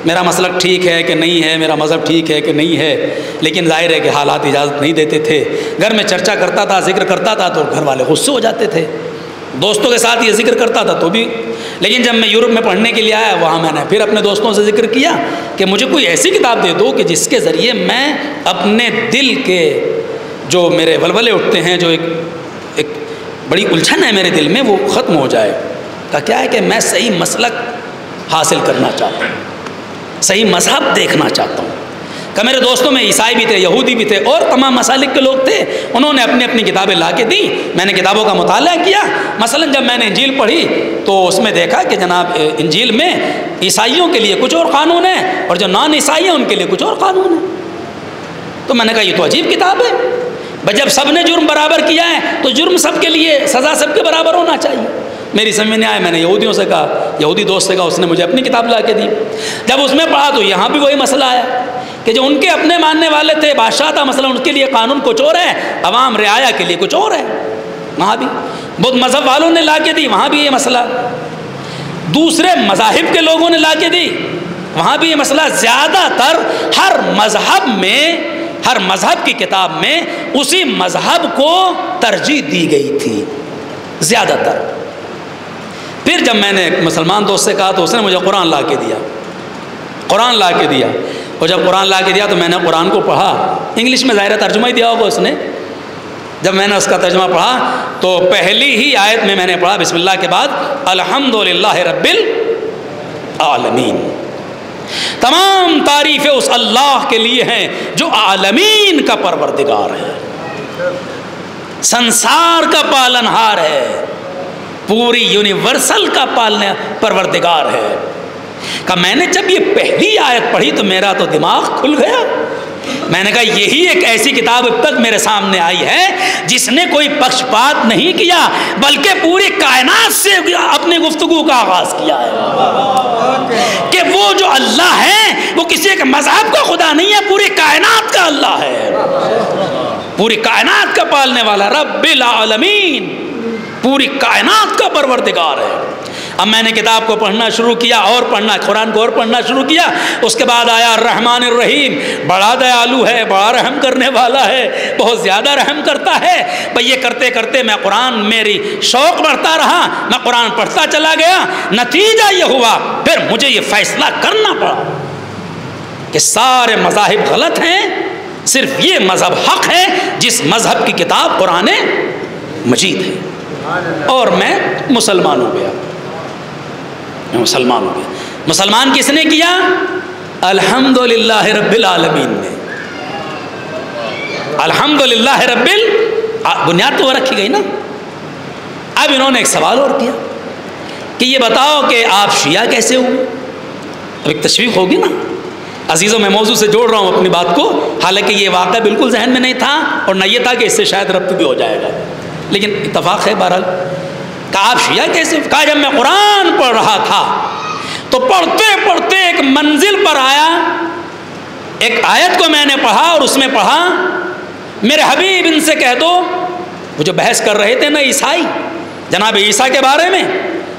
میرا مسلک ٹھیک ہے کہ نہیں ہے، میرا مذہب ٹھیک ہے کہ نہیں ہے، لیکن ظاہر ہے کہ حالات اجازت نہیں دیتے تھے. گھر میں چرچا کرتا تھا، ذکر کرتا تھا تو گھر والے غصے ہو جاتے تھے. دوستوں کے ساتھ یہ ذکر کرتا تھا تو بھی. لیکن جب میں یورپ میں پڑھنے کے لیے آیا، وہاں میں نے پھر اپنے دوستوں سے ذکر کیا کہ مجھے کوئی ایسی کتاب دے دو کہ جس کے ذریعے میں اپنے دل کے جو میرے ولولے اٹھتے ہیں، جو ایک بڑی الجھن ہے میرے دل میں، وہ ختم ہو جائے۔ کہ کیا ہے کہ میں صحیح مسلک حاصل کرنا چاہتا ہوں، صحیح مذہب دیکھنا چاہتا ہوں۔ کہ میرے دوستوں میں عیسائی بھی تھے، یہودی بھی تھے، اور تمام مسالک کے لوگ تھے، انہوں نے اپنی اپنی کتابیں لا کے دیں، میں نے کتابوں کا مطالعہ کیا۔ مثلا جب میں نے انجیل پڑھی تو اس میں دیکھا کہ جناب انجیل میں عیسائیوں کے لیے کچھ اور قانون ہے، اور جو نان عیسائی ہیں ان کے لیے کچھ اور قانون ہے۔ تو میں نے کہا یہ تو عجیب کتاب ہے، بھائی جب سب نے جرم برابر کیا ہے تو جرم سب کے لیے، سزا سب کے برابر ہونا چاہیے۔ میری سمجھ میں نہیں آیا، میں نے یہودیوں سے کہا، یہودی دوست سے کہا، اس نے مجھے اپنی کتاب لا کے دی۔ جب اس میں پڑھا تو یہاں بھی وہی مسئلہ آیا کہ جو ان کے اپنے ماننے والے تھے، بادشاہ تھا مثلا، ان کے لیے قانون کچھ اور ہے، عوام رعایا کے لیے کچھ اور ہے۔ وہاں بھی بدھ مذہب والوں نے لا کے دی، وہاں بھی یہ مسئلہ، دوسرے مذاہب کے لوگوں نے لا کے دی، وہاں بھی یہ مسئلہ۔ زیادہ تر ہر مذہب میں، ہر مذہب کی کتاب میں اسی مذہب کو ترجیح دی گئی تھی زیادہ تر۔ پھر جب میں نے ایک مسلمان دوست سے کہا تو اس نے مجھے قرآن لا کے دیا، قرآن لا کے دیا، اور جب قرآن لا کے دیا تو میں نے قرآن کو پڑھا، انگلش میں ظاہر ترجمہ ہی دیا ہوگا اس نے۔ جب میں نے اس کا ترجمہ پڑھا تو پہلی ہی آیت میں نے پڑھا بسم اللہ کے بعد الحمدللہ رب العالمین، تمام تعریفیں اس اللہ کے لیے ہیں جو عالمین کا پروردگار ہے، سنسار کا پالنہار ہے، پوری یونیورسل کا پروردگار ہے۔ کہ میں نے جب یہ پہلی آیت پڑھی تو میرا تو دماغ کھل گیا۔ میں نے کہا یہی ایک ایسی کتاب اب تک میرے سامنے آئی ہے جس نے کوئی پکشپات نہیں کیا بلکہ پوری کائنات سے اپنی گفتگو کا آغاز کیا ہے کہ وہ جو اللہ ہے وہ کسی ایک مذہب کا خدا نہیں ہے، پوری کائنات کا اللہ ہے، پوری کائنات کا پالنے والا، رب العالمین، پوری کائنات کا پروردگار ہے۔ اب میں نے کتاب کو پڑھنا شروع کیا اور پڑھنا، قرآن کو اور پڑھنا شروع کیا۔ اس کے بعد آیا الرحمن الرحیم، بڑا دیالو ہے، بڑا رحم کرنے والا ہے، بہت زیادہ رحم کرتا ہے۔ بھئی یہ کرتے کرتے میں قرآن، میری شوق بڑھتا رہا، میں قرآن پڑھتا چلا گیا۔ نتیجہ یہ ہوا پھر مجھے یہ فیصلہ کرنا پڑا کہ سارے مذاہب غلط ہیں، صرف یہ مذہب حق ہے جس مذہب کی کتاب قرآن مجید ہے، اور میں مسلمان ہو گیا، میں مسلمان ہو گیا۔ مسلمان کس نے کیا؟ الحمدللہ رب العالمین نے، الحمدللہ رب بنیاد تو وہ رکھی گئی نا۔ اب انہوں نے ایک سوال اور کیا کہ یہ بتاؤ کہ آپ شیعہ کیسے ہوئے؟ اب ایک تشویق ہوگی نا عزیزوں، میں موضوع سے جوڑ رہا ہوں اپنی بات کو، حالانکہ یہ واقعہ بالکل ذہن میں نہیں تھا اور نہ یہ تھا کہ اس سے شاید ربط بھی ہو جائے گا، لیکن اتفاق ہے بہرحال۔ کہا آپ شیعہ کیسے؟ کہا جب میں قرآن پڑھ رہا تھا تو پڑھتے پڑھتے ایک منزل پر آیا، ایک آیت کو میں نے پڑھا اور اس میں پڑھا میرے حبیب ان سے کہہ دو، وہ جو بحث کر رہے تھے نا عیسائی جناب عیسیٰ کے بارے میں،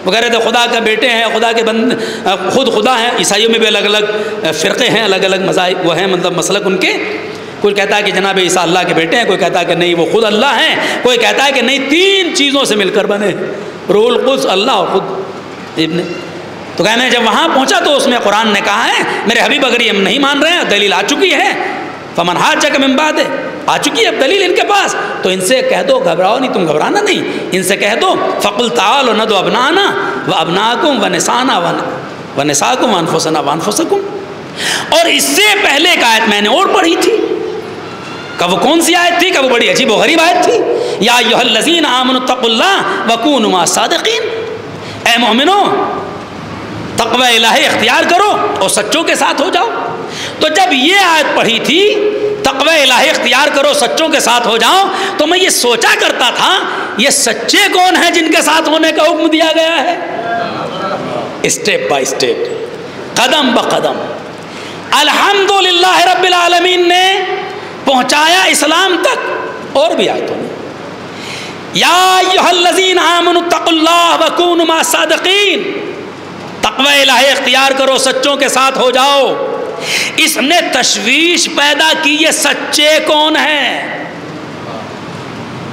وہ کہہ رہے تھے خدا کے بیٹے ہیں، خدا کے بند، خود خدا ہیں۔ عیسائیوں میں بھی الگ الگ فرقے ہیں، الگ الگ مذاہب وہ ہیں، مطلب مسلک ان کے، کوئی کہتا ہے کہ جناب عیسیٰ اللہ کے بیٹے ہیں، کوئی کہتا ہے کہ نہیں وہ خود اللہ ہیں، کوئی کہتا ہے کہ نہیں تین چیزوں سے مل کر بنے، روح القدس، اللہ اور خود ابن۔ تو کہ میں جب وہاں پہنچا تو اس میں قرآن نے کہا ہے میرے حبیب اگر یہ نہیں مان رہے ہیں، دلیل آ چکی ہے، فمن حاجک من بعد، آ چکی ہے اب دلیل ان کے پاس، تو ان سے کہہ دو گھبراؤ نہیں، تم گھبرانا نہیں، ان سے کہہ دو فقل تعالوا ندعو ابناءنا وابناءکم ونساءنا ونساءکم وانفسنا وانفسکم۔ اور اس سے پہلے ایک آیت میں نے اور پڑھی تھی، کہ وہ کون سی آیت تھی؟ کہ وہ بڑی عجیب و غریب آیت تھی، یا ایھا الذین آمنوا اتقوا اللہ وکونوا مع الصادقین، اے مومنو تقوی الہی اختیار کرو اور سچوں کے ساتھ ہو جاؤ۔ تو جب یہ آیت پڑھی تھی تقوی الہی اختیار کرو سچوں کے ساتھ ہو جاؤ، تو میں یہ سوچا کرتا تھا یہ سچے کون ہیں جن کے ساتھ ہونے کا حکم دیا گیا ہے؟ اسٹیپ بائی اسٹیپ، قدم بقدم الحمدللہ رب العالمین نے پہنچایا اسلام تک۔ اور بھی آیتوں میں یا ایھا الذین آمنوا اتقوا اللہ وکونوا مع الصادقین، تقوی الہی اختیار کرو سچوں کے ساتھ ہو جاؤ۔ اس نے تشویش پیدا کی یہ سچے کون ہیں،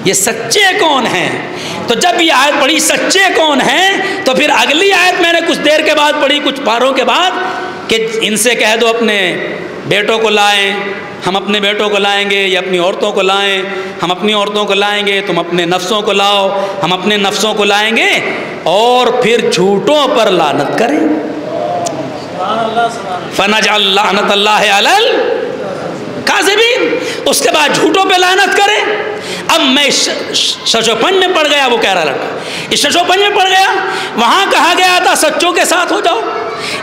یہ سچے کون ہیں؟ تو جب یہ آیت پڑھی سچے کون ہیں تو پھر اگلی آیت میں نے کچھ دیر کے بعد پڑھی، کچھ پاروں کے بعد، کہ ان سے کہہ دو اپنے بیٹوں کو لائیں، ہم اپنے بیٹوں کو لائیں گے یا اپنی عورتوں کو لائیں، ہم اپنی عورتوں کو لائیں گے، تم اپنے نفسوں کو لاؤ، ہم اپنے نفسوں کو لائیں گے اور پھر جھوٹوں پر لعنت کریں. فنجعل لعنت اللہ علی الکاذبین. اس کے بعد جھوٹوں پہ لعنت کریں. اب میں ششوپن میں پڑ گیا، وہ کہہ رہا لڑکا اس ششوپن میں پڑ گیا. وہاں کہا گیا تھا سچوں کے ساتھ ہو جاؤ،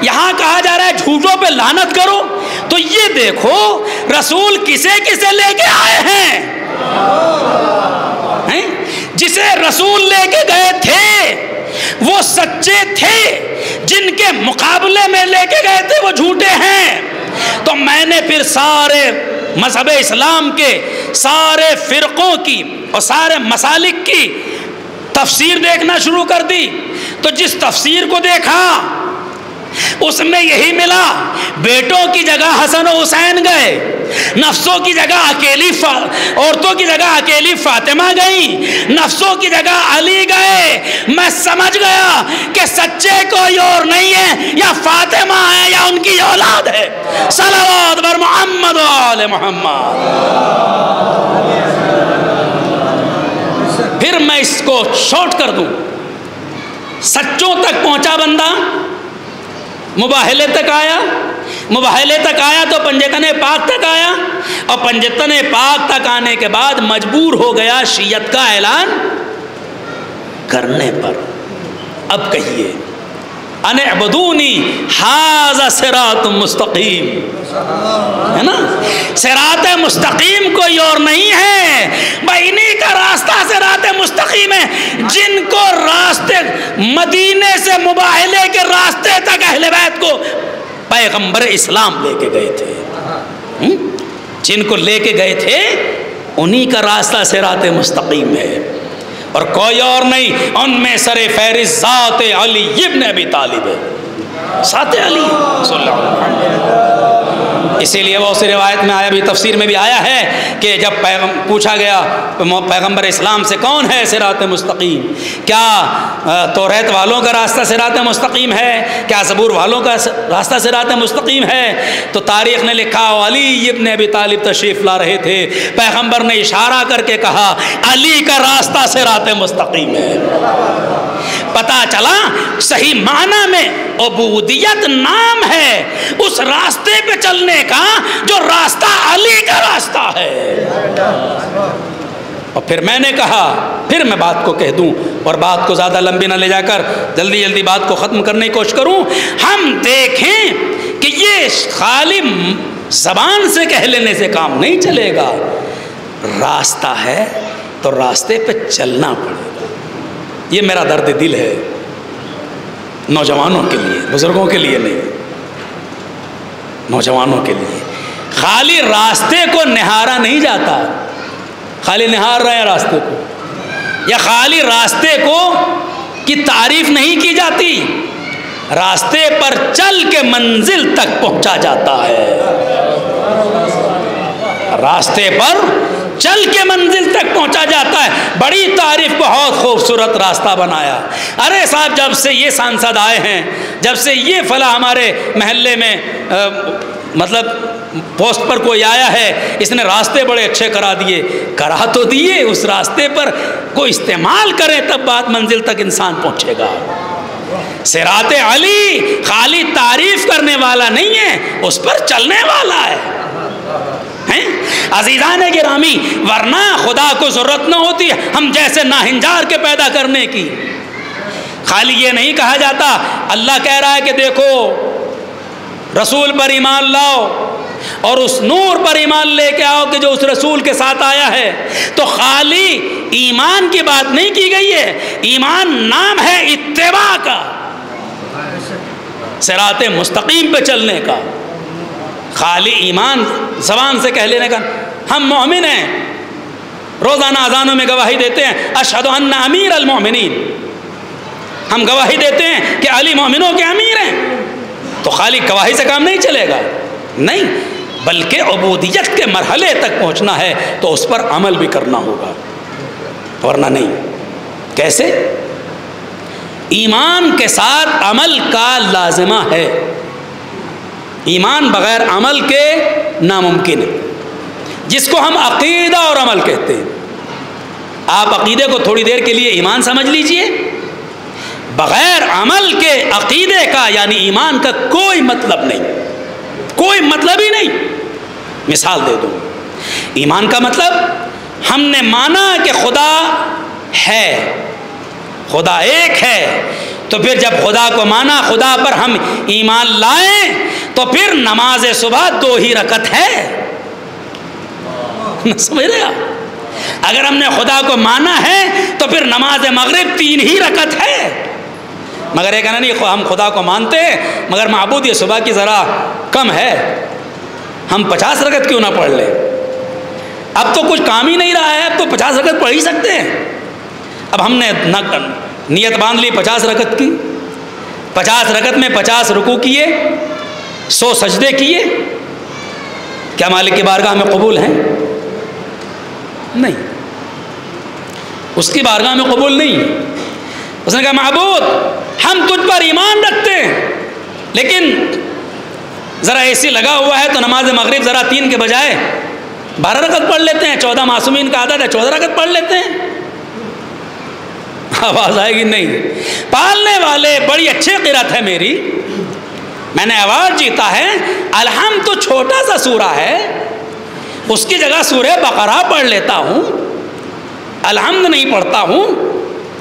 یہاں کہا جا رہا ہے جھوٹوں پہ لعنت کرو. تو یہ دیکھو رسول کسے کسے لے کے آئے ہیں. جسے رسول لے کے گئے تھے وہ سچے تھے، جن کے مقابلے میں لے کے گئے تھے وہ جھوٹے ہیں. تو میں نے پھر سارے مذہب اسلام کے سارے فرقوں کی اور سارے مسالک کی تفسیر دیکھنا شروع کر دی. تو جس تفسیر کو دیکھا اس میں یہی ملا، بیٹوں کی جگہ حسن و حسین گئے، نفسوں کی جگہ عورتوں کی جگہ اکیلی فاطمہ گئی، نفسوں کی جگہ علی گئے. میں سمجھ گیا کہ سچے کوئی اور نہیں ہے، یا فاطمہ ہے یا ان کی اولاد ہے. صلوات بر محمد و آل محمد. پھر میں اس کو شارٹ کر دوں، سچوں تک پہنچا بندہ، مباہلے تک آیا، مباہلے تک آیا تو پنجتن پاک تک آیا، اور پنجتن پاک تک آنے کے بعد مجبور ہو گیا شیعت کا اعلان کرنے پر. اب کہیے ان اعبدونی ھذا صراط مستقیم، ہے نا؟ صراط مستقیم کوئی اور نہیں ہے، بھائی انہی کا راستہ صراط مستقیم ہے. جن کو راستے مدینے سے مباہلے کے راستے تک اہل بیت کو پیغمبر اسلام لے کے گئے تھے، جن کو لے کے گئے تھے انہی کا راستہ صراط مستقیم ہے اور کوئی اور نہیں. ان میں سر فہرست ذات علی ابن ابی طالب ہے، ذات علی صلی اللہ علیہ وسلم. اسی لیے وہ سی روایت میں آیا بھی، تفسیر میں بھی آیا ہے کہ جب پوچھا گیا پیغمبر اسلام سے کون ہے صراط مستقیم، کیا توریت والوں کا راستہ صراط مستقیم ہے، کیا زبور والوں کا راستہ صراط مستقیم ہے؟ تو تاریخ نے لکھا علی ابن ابی طالب تشریف لا رہے تھے، پیغمبر نے اشارہ کر کے کہا علی کا راستہ صراط مستقیم ہے. پتہ چلا صحیح معنی میں عبودیت نام ہے اس راستے پہ چلنے کا جو راستہ علی کا راستہ ہے. اور پھر میں نے کہا، پھر میں بات کو کہہ دوں اور بات کو زیادہ لمبی نہ لے جا کر جلدی جلدی بات کو ختم کرنے کی کوشش کروں. ہم دیکھیں کہ یہ خالی زبان سے کہہ لینے سے کام نہیں چلے گا، راستہ ہے تو راستے پہ چلنا پڑے گا. یہ میرا درد دل ہے نوجوانوں کے لیے، بزرگوں کے لیے نہیں، نوجوانوں کے لیے. خالی راستے کو نہارا نہیں جاتا، خالی نہار رہے ہیں راستے کو، یا خالی راستے کو کی تعریف نہیں کی جاتی، راستے پر چل کے منزل تک پہنچا جاتا ہے. راستے پر چل کے منزل تک پہنچا جاتا ہے. بڑی تعریف، بہت خوبصورت راستہ بنایا. ارے صاحب جب سے یہ سانسد آئے ہیں، جب سے یہ فلاں ہمارے محلے میں مطلب پوسٹ پر کوئی آیا ہے، اس نے راستے بڑے اچھے کرا دیے. کرا تو دیے، اس راستے پر کوئی استعمال کرے تب بات منزل تک انسان پہنچے گا. صراط علی خالی تعریف کرنے والا نہیں ہے، اس پر چلنے والا ہے. عزیزان گرامی، ورنہ خدا کو ضرورت نہ ہوتی ہم جیسے ناہنجار کے پیدا کرنے کی. خالی یہ نہیں کہا جاتا، اللہ کہہ رہا ہے کہ دیکھو رسول پر ایمان لاؤ اور اس نور پر ایمان لے کے آؤ کہ جو اس رسول کے ساتھ آیا ہے. تو خالی ایمان کی بات نہیں کی گئی ہے، ایمان نام ہے اتباع کا، صراط مستقیم پہ چلنے کا. خالی ایمان زبان سے کہہ لینے کا. ہم مومن ہیں، روزانہ اذانوں میں گواہی دیتے ہیں اشہد ان امیر المومنین، ہم گواہی دیتے ہیں کہ علی مومنوں کے امیر ہیں. تو خالی گواہی سے کام نہیں چلے گا، نہیں، بلکہ عبودیت کے مرحلے تک پہنچنا ہے تو اس پر عمل بھی کرنا ہوگا، ورنہ نہیں. کیسے؟ ایمان کے ساتھ عمل کا لازمہ ہے. ایمان بغیر عمل کے ناممکن ہے. جس کو ہم عقیدہ اور عمل کہتے ہیں. آپ عقیدے کو تھوڑی دیر کے لیے ایمان سمجھ لیجئے، بغیر عمل کے عقیدے کا یعنی ایمان کا کوئی مطلب نہیں، کوئی مطلب ہی نہیں. مثال دے دوں، ایمان کا مطلب ہم نے مانا کہ خدا ہے، خدا ایک ہے، تو پھر جب خدا کو مانا، خدا پر ہم ایمان لائیں، تو پھر نماز صبح 2 ہی رکعت ہے. سمجھ رہے آپ؟ اگر ہم نے خدا کو مانا ہے تو پھر نماز مغرب 3 ہی رکعت ہے. مگر یہ کہنا نہیں ہم خدا کو مانتے ہیں مگر معبود یہ صبح کی ذرا کم ہے، ہم 50 رکعت کیوں نہ پڑھ لیں؟ اب تو کچھ کام ہی نہیں رہا ہے، اب تو 50 رکعت پڑھ ہی سکتے ہیں. اب ہم نے نیت باندھ لی 50 رکعت کی، 50 رکعت میں 50 رکوع کیے، 100 سجدے کیے، کیا مالک کی بارگاہ میں قبول ہیں؟ نہیں، اس کی بارگاہ میں قبول نہیں. اس نے کہا معبود ہم تجھ پر ایمان رکھتے ہیں، لیکن ذرا اے سی لگا ہوا ہے تو نماز مغرب ذرا 3 کے بجائے 12 رکعت پڑھ لیتے ہیں، 14 معصومین کا عدد ہے، 14 رکعت پڑھ لیتے ہیں. آواز آئے گی نہیں؟ پالنے والے بڑی اچھی قرأت ہے میری، میں نے ایوارڈ جیتا ہے. الحمد تو چھوٹا سا سورہ ہے، اس کی جگہ سورہ بقرہ پڑھ لیتا ہوں، الحمد نہیں پڑھتا ہوں.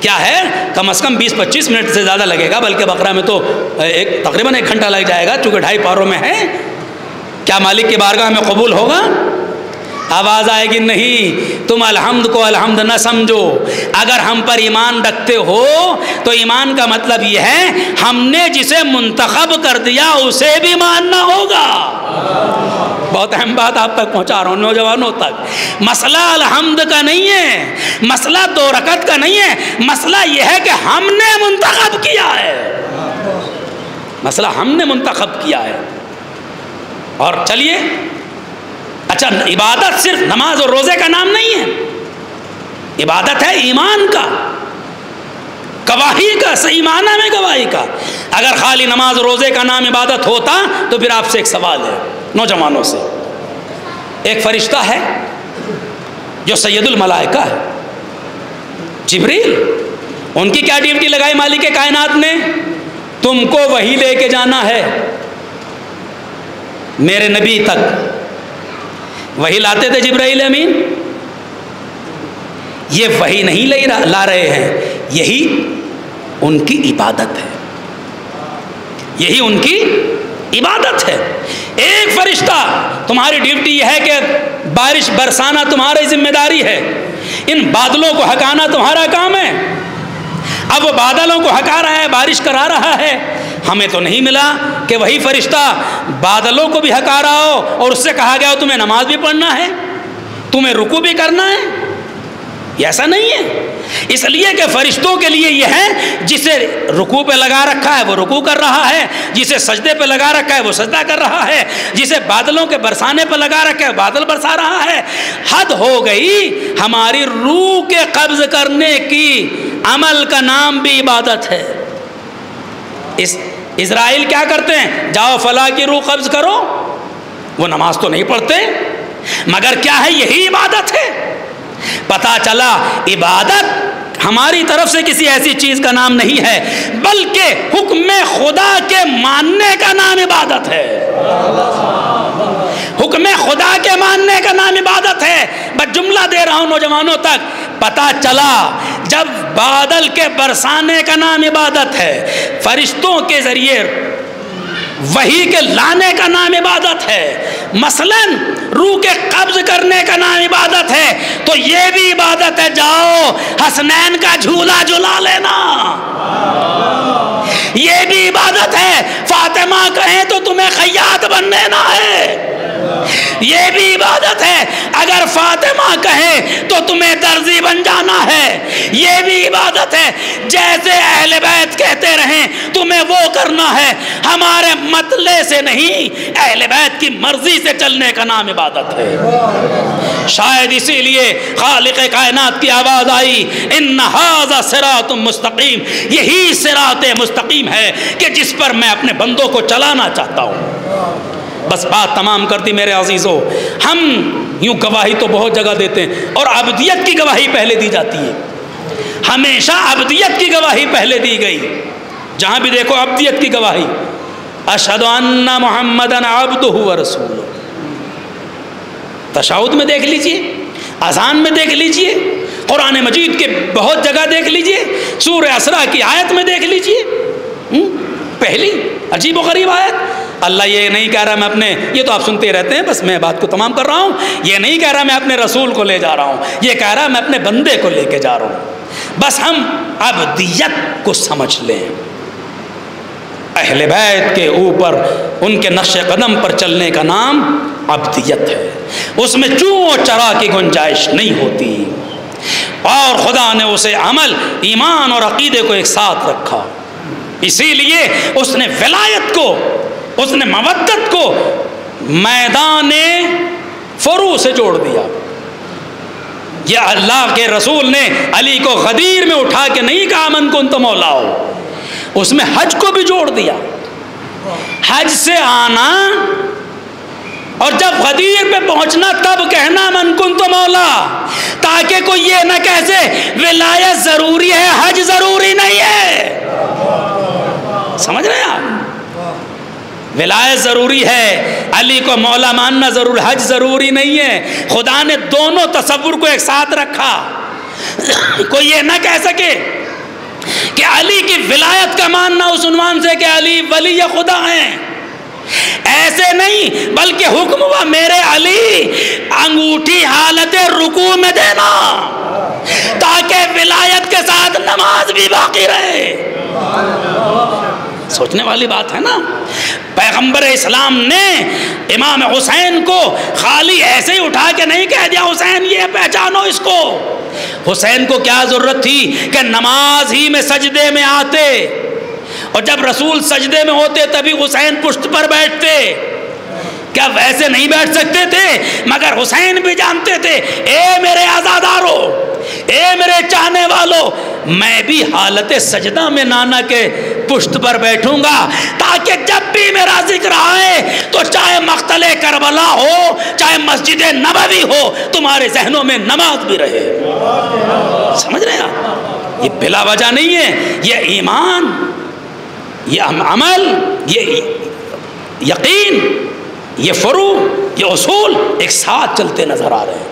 کیا ہے کم از کم 20-25 منٹ سے زیادہ لگے گا، بلکہ بقرہ میں تو تقریباً 1 گھنٹہ لگ جائے گا چونکہ 2.5 پاروں میں ہے. کیا مالک کی بارگاہ میں قبول ہوگا؟ آواز آئے گی نہیں. تم الحمد کو الحمد نہ سمجھو، اگر ہم پر ایمان رکھتے ہو تو ایمان کا مطلب یہ ہے ہم نے جسے منتخب کر دیا اسے بھی ماننا ہوگا. بہت اہم بات آپ تک پہنچا رہا ہوں نوجوانوں تک. مسئلہ الحمد کا نہیں ہے، مسئلہ 2 رکعت کا نہیں ہے، مسئلہ یہ ہے کہ ہم نے منتخب کیا ہے، مسئلہ ہم نے منتخب کیا ہے. اور چلیے اچھا، عبادت صرف نماز اور روزے کا نام نہیں ہے، عبادت ہے ایمان کا، گواہی کا، صحیح معنی میں گواہی کا. اگر خالی نماز اور روزے کا نام عبادت ہوتا تو پھر آپ سے ایک سوال ہے نوجوانوں سے. ایک فرشتہ ہے جو سید الملائکہ ہے، جبریل، ان کی کیا ڈیوٹی لگائی مالک کائنات نے؟ تم کو وحی لے کے جانا ہے میرے نبی تک. وحی لاتے تھے جبرائیل امین، یہ وحی نہیں لا رہے ہیں، یہی ان کی عبادت ہے، یہی ان کی عبادت ہے. ایک فرشتہ تمہاری ڈیوٹی یہ ہے کہ بارش برسانا تمہاری ذمہ داری ہے، ان بادلوں کو ہکانا تمہارا کام ہے. اب وہ بادلوں کو ہکا رہا ہے، بارش کرا رہا ہے. ہمیں تو نہیں ملا کہ وہی فرشتہ بادلوں کو بھی ہکا رہا ہو اور اس سے کہا گیا ہو تمہیں نماز بھی پڑھنا ہے، تمہیں رکوع بھی کرنا ہے. یہ ایسا نہیں ہے. اس لیے کہ فرشتوں کے لیے یہ ہے جسے رکوع پہ لگا رکھا ہے وہ رکوع کر رہا ہے، جسے سجدے پہ لگا رکھا ہے وہ سجدہ کر رہا ہے، جسے بادلوں کے برسانے پہ لگا رکھا ہے بادل برسا رہا ہے. حد ہو گئی، ہماری روح کے قبض کرنے کی عمل کا نام بھی عبادت ہے. اسرائیل کیا کرتے ہیں؟ جاؤ فلاں کی روح قبض کرو. وہ نماز تو نہیں پڑھتے مگر کیا ہے؟ یہی عبادت ہے. پتا چلا عبادت ہماری طرف سے کسی ایسی چیز کا نام نہیں ہے بلکہ حکم خدا کے ماننے کا نام عبادت ہے. حکم خدا کے ماننے کا نام عبادت ہے. بس جملہ دے رہا ہوں نوجوانوں تک. پتا چلا جب بادل کے برسانے کا نام عبادت ہے، فرشتوں کے ذریعے وحی کے لانے کا نام عبادت ہے، مثلاً روح کے قبض کرنے کا نام عبادت ہے، تو یہ بھی عبادت ہے. جاؤ حسنین کا جھولا جھلا لینا، یہ بھی عبادت ہے. فاطمہ کہیں تو تمہیں خیاط بن لینا ہے، یہ بھی عبادت ہے. اگر فاطمہ کہے تو تمہیں درزی بن جانا ہے، یہ بھی عبادت ہے. جیسے اہل بیت کہتے رہیں تمہیں وہ کرنا ہے، ہمارے مطلع سے نہیں، اہل بیت کی مرضی سے چلنے کا نام عبادت ہے. شاید اسی لیے خالق کائنات کی آواز آئی، ان ھذا صراط مستقیم، یہی صراط مستقیم ہے کہ جس پر میں اپنے بندوں کو چلانا چاہتا ہوں. بس بات تمام کرتی میرے عزیزو. ہم یوں گواہی تو بہت جگہ دیتے ہیں، اور عبدیت کی گواہی پہلے دی جاتی ہے، ہمیشہ عبدیت کی گواہی پہلے دی گئی، جہاں بھی دیکھو عبدیت کی گواہی، اشہد ان محمدً عبدہ ورسولہ، تشہد میں دیکھ لیجئے، اذان میں دیکھ لیجئے، قرآن مجید کے بہت جگہ دیکھ لیجئے، سورہ اسراء کی آیت میں دیکھ لیجئے، پہلی عجیب و غریب آیت۔ اللہ یہ نہیں کہہ رہا میں اپنے، یہ تو آپ سنتے رہتے ہیں، بس میں بات کو تمام کر رہا ہوں، یہ نہیں کہہ رہا میں اپنے رسول کو لے جا رہا ہوں، یہ کہہ رہا میں اپنے بندے کو لے کے جا رہا ہوں، بس ہم عبدیت کو سمجھ لیں۔ اہل بیت کے اوپر ان کے نقش قدم پر چلنے کا نام عبدیت ہے، اس میں چوں و چرا کی گنجائش نہیں ہوتی، اور خدا نے اسے عمل، ایمان اور عقیدے کو ایک ساتھ رکھا، اسی لیے اس نے ولایت کو، اس نے مودت کو میدان فرو سے جوڑ دیا۔ یہ اللہ کے رسول نے علی کو غدیر میں اٹھا کے نہیں کہا من کنت مولاہو، اس میں حج کو بھی جوڑ دیا، حج سے آنا اور جب غدیر پہ پہنچنا تب کہنا من کنت مولا، تاکہ کوئی یہ نہ کہے ولایت ضروری ہے حج ضروری نہیں ہے۔ سمجھ رہے ہیں آپ؟ ولایت ضروری ہے، علی کو مولا ماننا ضروری، حج ضروری نہیں ہے۔ خدا نے دونوں تصور کو ایک ساتھ رکھا، کوئی یہ نہ کہہ سکے کہ علی کی ولایت کا ماننا اس عنوان سے کہ علی ولی خدا ہیں، ایسے نہیں، بلکہ حکم ہوا میرے علی انگوٹھی حالت رکوع میں دینا تاکہ ولایت کے ساتھ نماز بھی باقی رہے۔ سوچنے والی بات ہے نا۔ پیغمبر اسلام نے امام حسین کو خالی ایسے ہی اٹھا کے نہیں کہہ دیا حسین یہ پہچانو اس کو، حسین کو کیا ضرورت تھی کہ نماز ہی میں سجدے میں آتے، اور جب رسول سجدے میں ہوتے تبھی حسین پشت پر بیٹھتے، کیا ویسے نہیں بیٹھ سکتے تھے؟ مگر حسین بھی جانتے تھے اے میرے عزادارو، اے میرے چاہنے والو، میں بھی حالت سجدہ میں نانا کے پشت پر بیٹھوں گا تاکہ جب بھی میرا ذکر آئے تو چاہے مقتل کربلا ہو چاہے مسجد نبوی ہو تمہارے ذہنوں میں نماز بھی رہے۔ سمجھ رہے ہیں آپ؟ یہ بلا وجہ نہیں ہے، یہ ایمان، یہ عمل، یہ یقین، یہ فروع، یہ اصول ایک ساتھ چلتے نظر آ رہے ہیں۔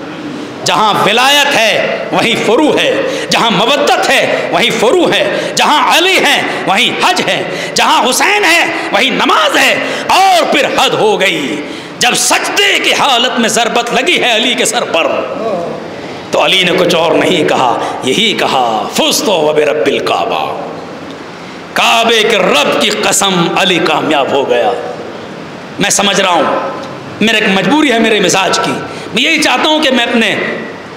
جہاں ولایت ہے وہیں فروع ہے، جہاں مودت ہے وہیں فروع ہے، جہاں علی ہے وہیں حج ہے، جہاں حسین ہے وہیں نماز ہے۔ اور پھر حد ہو گئی جب سجدے کی حالت میں ضربت لگی ہے علی کے سر پر، تو علی نے کچھ اور نہیں کہا، یہی کہا فزت وبرب الکعبہ، کعبے کے رب کی قسم علی کامیاب ہو گیا۔ میں سمجھ رہا ہوں، میرے ایک مجبوری ہے میرے مزاج کی، میں یہی چاہتا ہوں کہ میں اپنے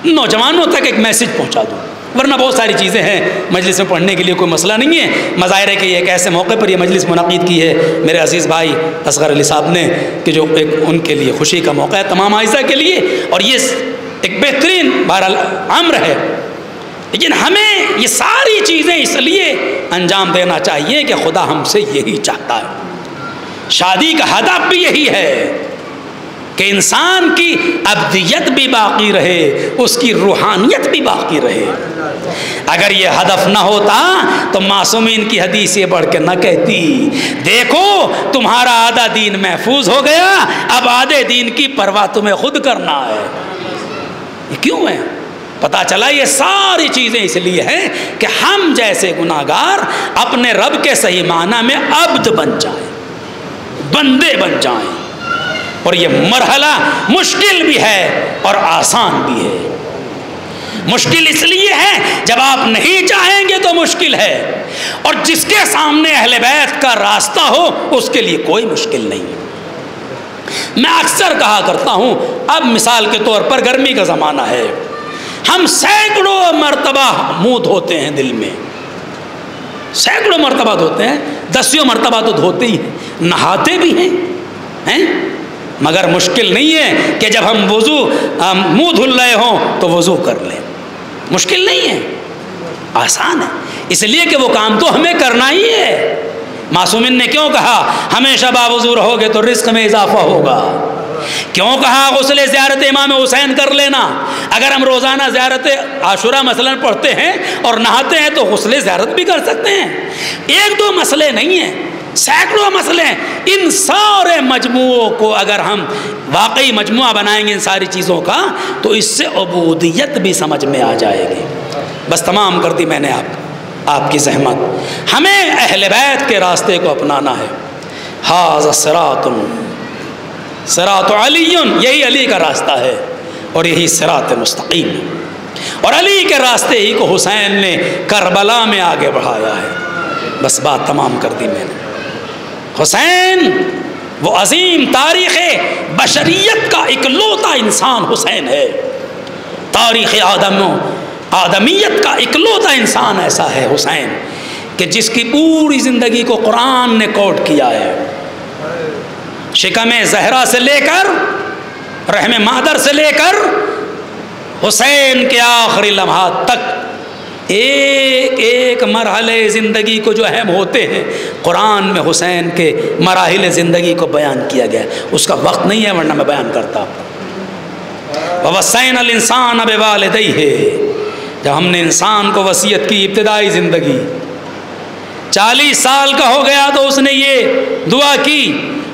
نوجوانوں تک ایک میسج پہنچا دوں، ورنہ بہت ساری چیزیں ہیں مجلس میں پڑھنے کے لیے کوئی مسئلہ نہیں ہے۔ مظاہرے کے ایک ایسے موقع پر یہ مجلس منعقد کی ہے میرے عزیز بھائی اصغر علی صاحب نے، کہ جو ایک ان کے لیے خوشی کا موقع ہے تمام اعزاء کے لیے، اور یہ ایک بہترین بہرحال امر ہے، لیکن ہمیں یہ ساری چیزیں اس لیے انجام دینا چاہیے کہ خدا ہم سے یہی چاہتا ہے۔ شادی کا ہدف بھی یہی ہے کہ انسان کی ابدیت بھی باقی رہے، اس کی روحانیت بھی باقی رہے۔ اگر یہ ہدف نہ ہوتا تو معصومین کی حدیث یہ بڑھ کے نہ کہتی دیکھو تمہارا آدھا دین محفوظ ہو گیا، اب آدھے دین کی پرواہ تمہیں خود کرنا ہے۔ یہ کیوں ہے؟ پتا چلا یہ ساری چیزیں اس لیے ہیں کہ ہم جیسے گناہگار اپنے رب کے صحیح معنی میں عبد بن جائیں، بندے بن جائیں، اور یہ مرحلہ مشکل بھی ہے اور آسان بھی ہے۔ مشکل اس لیے ہے جب آپ نہیں چاہیں گے تو مشکل ہے، اور جس کے سامنے اہل بیت کا راستہ ہو اس کے لیے کوئی مشکل نہیں۔ میں اکثر کہا کرتا ہوں، اب مثال کے طور پر گرمی کا زمانہ ہے، ہم سینکڑوں مرتبہ منہ دھوتے ہیں، دل میں سینکڑوں مرتبہ دھوتے ہیں، دسیوں مرتبہ تو دھوتے ہی ہیں، نہاتے بھی ہیں، مگر مشکل نہیں ہے کہ جب ہم منہ دھل رہے ہوں تو وضو کر لیں، مشکل نہیں ہے، آسان ہے، اس لیے کہ وہ کام تو ہمیں کرنا ہی ہے۔ معصومین نے کیوں کہا ہمیشہ باوضو رہو گے تو رزق میں اضافہ ہوگا؟ کیوں کہا غسل زیارت امام حسین کر لینا؟ اگر ہم روزانہ زیارت عاشورہ مثلا پڑھتے ہیں اور نہاتے ہیں تو غسل زیارت بھی کر سکتے ہیں۔ ایک دو مسئلے نہیں ہیں، سینکڑوں مسئلے ہیں۔ ان سارے مجموعوں کو اگر ہم واقعی مجموعہ بنائیں گے ان ساری چیزوں کا تو اس سے عبودیت بھی سمجھ میں آ جائے گی۔ بس تمام کر دی میں نے آپ کی زحمت۔ ہمیں اہل بیت کے راستے کو اپنانا ہے۔ ھذا صراط علی، یہی علی کا راستہ ہے اور یہی صراط مستقیم ہے، اور علی کے راستے ہی کو حسین نے کربلا میں آگے بڑھایا ہے۔ بس بات تمام کر دی میں نے۔ حسین وہ عظیم تاریخ بشریت کا اکلوتا انسان حسین ہے، تاریخ آدمیت کا اکلوتا انسان ایسا ہے حسین کہ جس کی پوری زندگی کو قرآن نے کوٹ کیا ہے۔ شکم زہرا سے لے کر رحم مادر سے لے کر حسین کے آخری لمحات تک ایک ایک مرحلے زندگی کو جو اہم ہوتے ہیں قرآن میں حسین کے مراحل زندگی کو بیان کیا گیا۔ اس کا وقت نہیں ہے ورنہ میں بیان کرتا۔ وَوَصَّيْنَا الْإِنسَانَ بِوَالِدَيْهِ، جب ہم نے انسان کو وصیت کی ابتدائی زندگی 40 سال کا ہو گیا تو اس نے یہ دعا کی،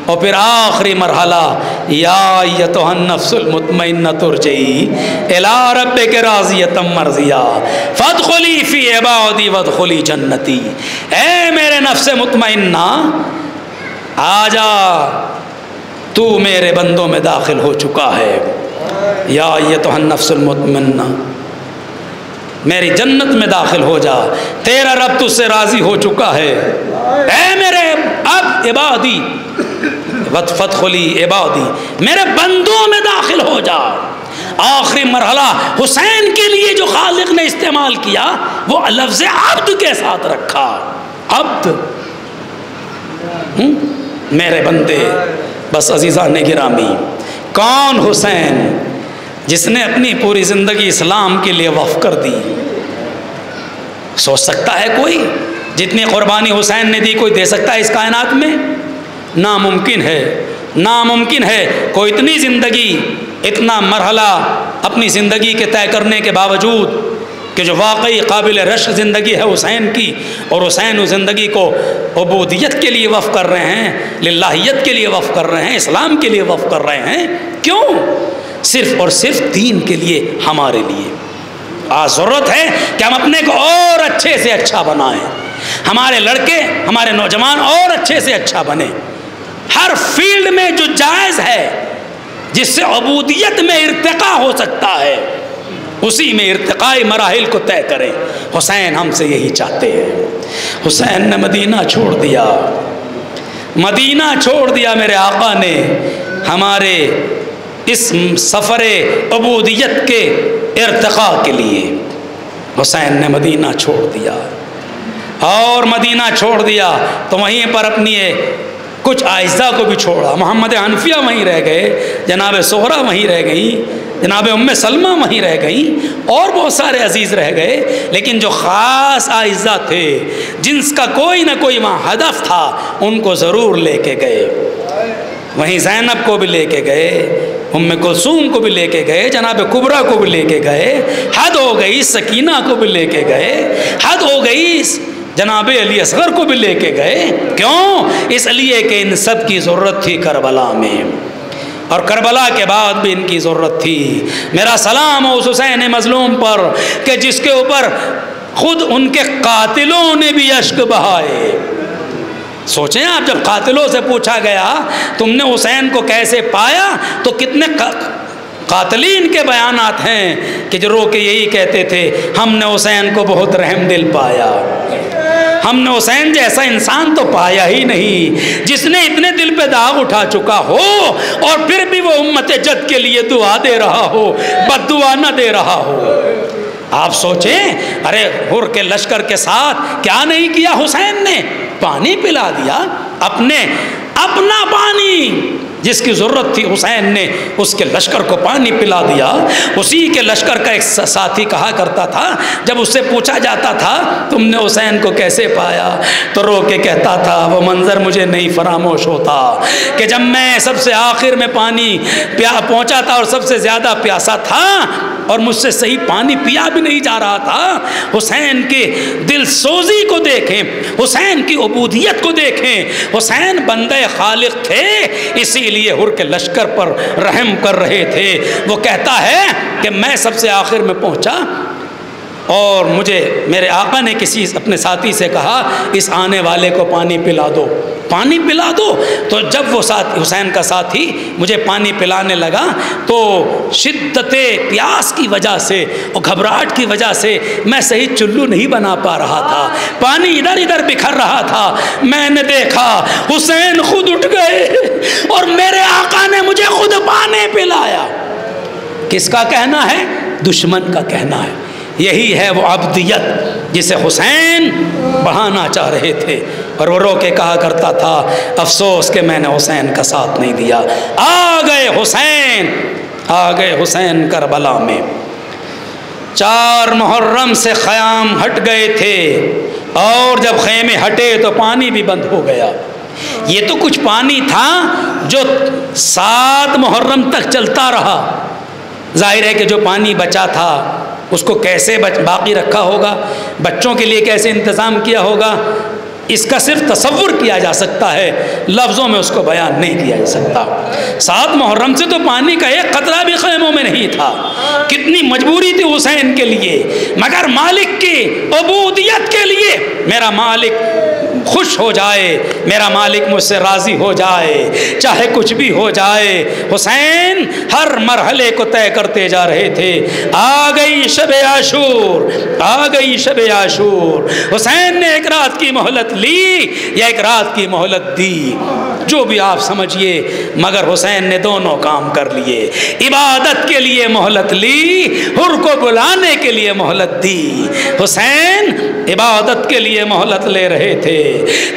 اور پھر آخری مرحلہ یا ایتھا النفس المطمئنۃ ارجعی الی ربک راضیۃ مرضیہ فادخلی فی عبادی وادخلی جنتی۔ اے میرے نفس مطمئنہ آ جا، تو میرے بندوں میں داخل ہو چکا ہے۔ یا ایتھا النفس المطمئنہ، میری جنت میں داخل ہو جا، تیرا رب تجھ سے راضی ہو چکا ہے۔ اے میرے اب عبادی فادخلی عبادی، میرے بندوں میں داخل ہو جا۔ آخری مرحلہ حسین کے لیے جو خالق نے استعمال کیا وہ لفظ عبد کے ساتھ رکھا۔ عبد، میرے بندے۔ بس عزیزان گرامی، کون حسین جس نے اپنی پوری زندگی اسلام کے لیے وقف کر دی؟ سوچ سکتا ہے کوئی جتنی قربانی حسین نے دی کوئی دے سکتا ہے اس کائنات میں؟ ناممکن ہے، ناممکن ہے۔ کوئی اتنی زندگی، اتنا مرحلہ اپنی زندگی کے طے کرنے کے باوجود کہ جو واقعی قابل رشک زندگی ہے حسین کی، اور حسین اس زندگی کو عبودیت کے لیے وقف کر رہے ہیں، للہیت کے لیے وقف کر رہے ہیں، اسلام کے لیے وقف کر رہے ہیں۔ کیوں؟ صرف اور صرف دین کے لیے، ہمارے لیے۔ آج ضرورت ہے کہ ہم اپنے کو اور اچھے سے اچھا بنائیں، ہمارے لڑکے، ہمارے نوجوان اور اچھے سے اچھا بنیں۔ ہر فیلڈ میں جو جائز ہے جس سے عبودیت میں ارتقاء ہو سکتا ہے اسی میں ارتقائی مراحل کو طے کریں۔ حسین ہم سے یہی چاہتے ہیں۔ حسین نے مدینہ چھوڑ دیا، مدینہ چھوڑ دیا میرے آقا نے ہمارے اس سفر عبودیت کے ارتقاء کے لیے۔ حسین نے مدینہ چھوڑ دیا، اور مدینہ چھوڑ دیا تو وہیں پر اپنی کچھ اعزاء کو بھی چھوڑا۔ محمد حنفیہ وہیں رہ گئے، جناب زہرا وہیں رہ گئیں، جناب ام سلمہ وہیں رہ گئیں، اور بہت سارے عزیز رہ گئے، لیکن جو خاص اعزاء تھے جن کا کوئی نہ کوئی وہاں ہدف تھا ان کو ضرور لے کے گئے۔ وہیں زینب کو بھی لے کے گئے، ام کلثوم کو بھی لے کے گئے، جناب کبریٰ کو بھی لے کے گئے، حد ہو گئی سکینہ کو بھی لے کے گئے، حد ہو گئی جناب علی اصغر کو بھی لے کے گئے۔ کیوں؟ اس لیے کہ ان سب کی ضرورت تھی کربلا میں، اور کربلا کے بعد بھی ان کی ضرورت تھی۔ میرا سلام ہو اس حسین مظلوم پر کہ جس کے اوپر خود ان کے قاتلوں نے بھی اشک بہائے۔ سوچیں آپ، جب قاتلوں سے پوچھا گیا تم نے حسین کو کیسے پایا تو کتنے قاتلین کے بیانات ہیں کہ جو رو کے یہی کہتے تھے ہم نے حسین کو بہت رحم دل پایا، ہم نے حسین جیسا انسان تو پایا ہی نہیں جس نے اتنے دل پہ داغ اٹھا چکا ہو اور پھر بھی وہ امت جد کے لیے دعا دے رہا ہو، بد دعا نہ دے رہا ہو۔ آپ سوچیں، ارے حر کے لشکر کے ساتھ کیا نہیں کیا حسین نے؟ پانی پلا دیا، اپنا پانی جس کی ضرورت تھی حسین نے اس کے لشکر کو پانی پلا دیا۔ اسی کے لشکر کا ایک ساتھی کہا کرتا تھا، جب اس سے پوچھا جاتا تھا تم نے حسین کو کیسے پایا تو رو کے کہتا تھا وہ منظر مجھے نہیں فراموش ہوتا کہ جب میں سب سے آخر میں پانی پہنچا تھا اور سب سے زیادہ پیاسا تھا اور مجھ سے صحیح پانی پیا بھی نہیں جا رہا تھا۔ حسین کے دل سوزی کو دیکھیں، حسین کی عبودیت کو دیکھیں۔ حسین بندے خالق تھے، اسی لیے ہر کے لشکر پر رحم کر رہے تھے۔ وہ کہتا ہے کہ میں سب سے آخر میں پہنچا اور مجھے میرے آقا نے کسی اپنے ساتھی سے کہا اس آنے والے کو پانی پلا دو، پانی پلا دو۔ تو جب وہ حسین کا ساتھی مجھے پانی پلانے لگا تو شدت پیاس کی وجہ سے اور گھبراہٹ کی وجہ سے میں صحیح چلو نہیں بنا پا رہا تھا، پانی ادھر ادھر بکھر رہا تھا۔ میں نے دیکھا حسین خود اٹھ گئے اور میرے آقا نے مجھے خود پانی پلایا۔ کس کا کہنا ہے؟ دشمن کا کہنا ہے۔ یہی ہے وہ عبدیت جسے حسین بڑھانا چاہ رہے تھے، اور وہ رو کے کہا کرتا تھا افسوس کہ میں نے حسین کا ساتھ نہیں دیا۔ آ گئے حسین کربلا میں۔ 4 محرم سے خیام ہٹ گئے تھے اور جب خیمے ہٹے تو پانی بھی بند ہو گیا۔ یہ تو کچھ پانی تھا جو 7 محرم تک چلتا رہا۔ ظاہر ہے کہ جو پانی بچا تھا اس کو کیسے باقی رکھا ہوگا، بچوں کے لیے کیسے انتظام کیا ہوگا، اس کا صرف تصور کیا جا سکتا ہے، لفظوں میں اس کو بیان نہیں کیا جا سکتا۔ 7 محرم سے تو پانی کا ایک قطرہ بھی خیموں میں نہیں تھا۔ کتنی مجبوری تھی حسین کے لیے، مگر مالک کی عبودیت کے لیے میرا مالک خوش ہو جائے، میرا مالک مجھ سے راضی ہو جائے، چاہے کچھ بھی ہو جائے۔ حسین ہر مرحلے کو طے کرتے جا رہے تھے۔ آ گئی شب عاشور، آ گئی شب عاشور۔ حسین نے ایک رات کی مہلت لی یا ایک رات کی مہلت دی، جو بھی آپ سمجھیے، مگر حسین نے دونوں کام کر لیے۔ عبادت کے لیے مہلت لی، حر کو بلانے کے لیے مہلت دی۔ حسین عبادت کے لیے مہلت لے رہے تھے۔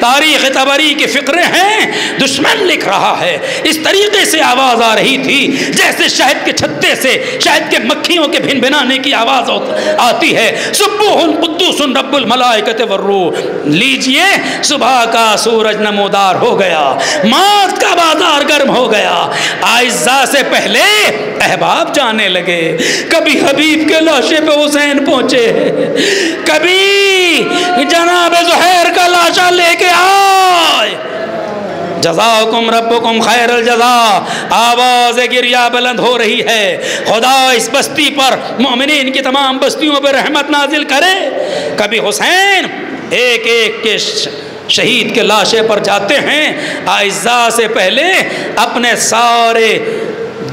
تاریخ طبری کی فقرے ہیں، دشمن لکھ رہا ہے، اس طریقے سے آواز آ رہی تھی جیسے شہد کے چھتے سے شہد کے مکھیوں کے بھن بھنانے کی آواز آتی ہے۔ سبوح قدوس رب الملائکۃ والروح۔ لیجئے صبح کا سورج نمودار ہو گیا، موت کا بازار گرم ہو گیا۔ اعزاء سے پہلے احباب جانے لگے، کبھی حبیب کے لاشے پہ حسین پہنچے، کبھی جناب زہیر کا لاشا لے کے آئے۔ جزاکم ربکم خیر الجزا، آواز گریہ بلند ہو رہی ہے، خدا اس بستی پر مومنین کی تمام بستیوں پر رحمت نازل کرے۔ کبھی حسین ایک ایک کے شہید کے لاشے پر جاتے ہیں، اعزاء سے پہلے اپنے سارے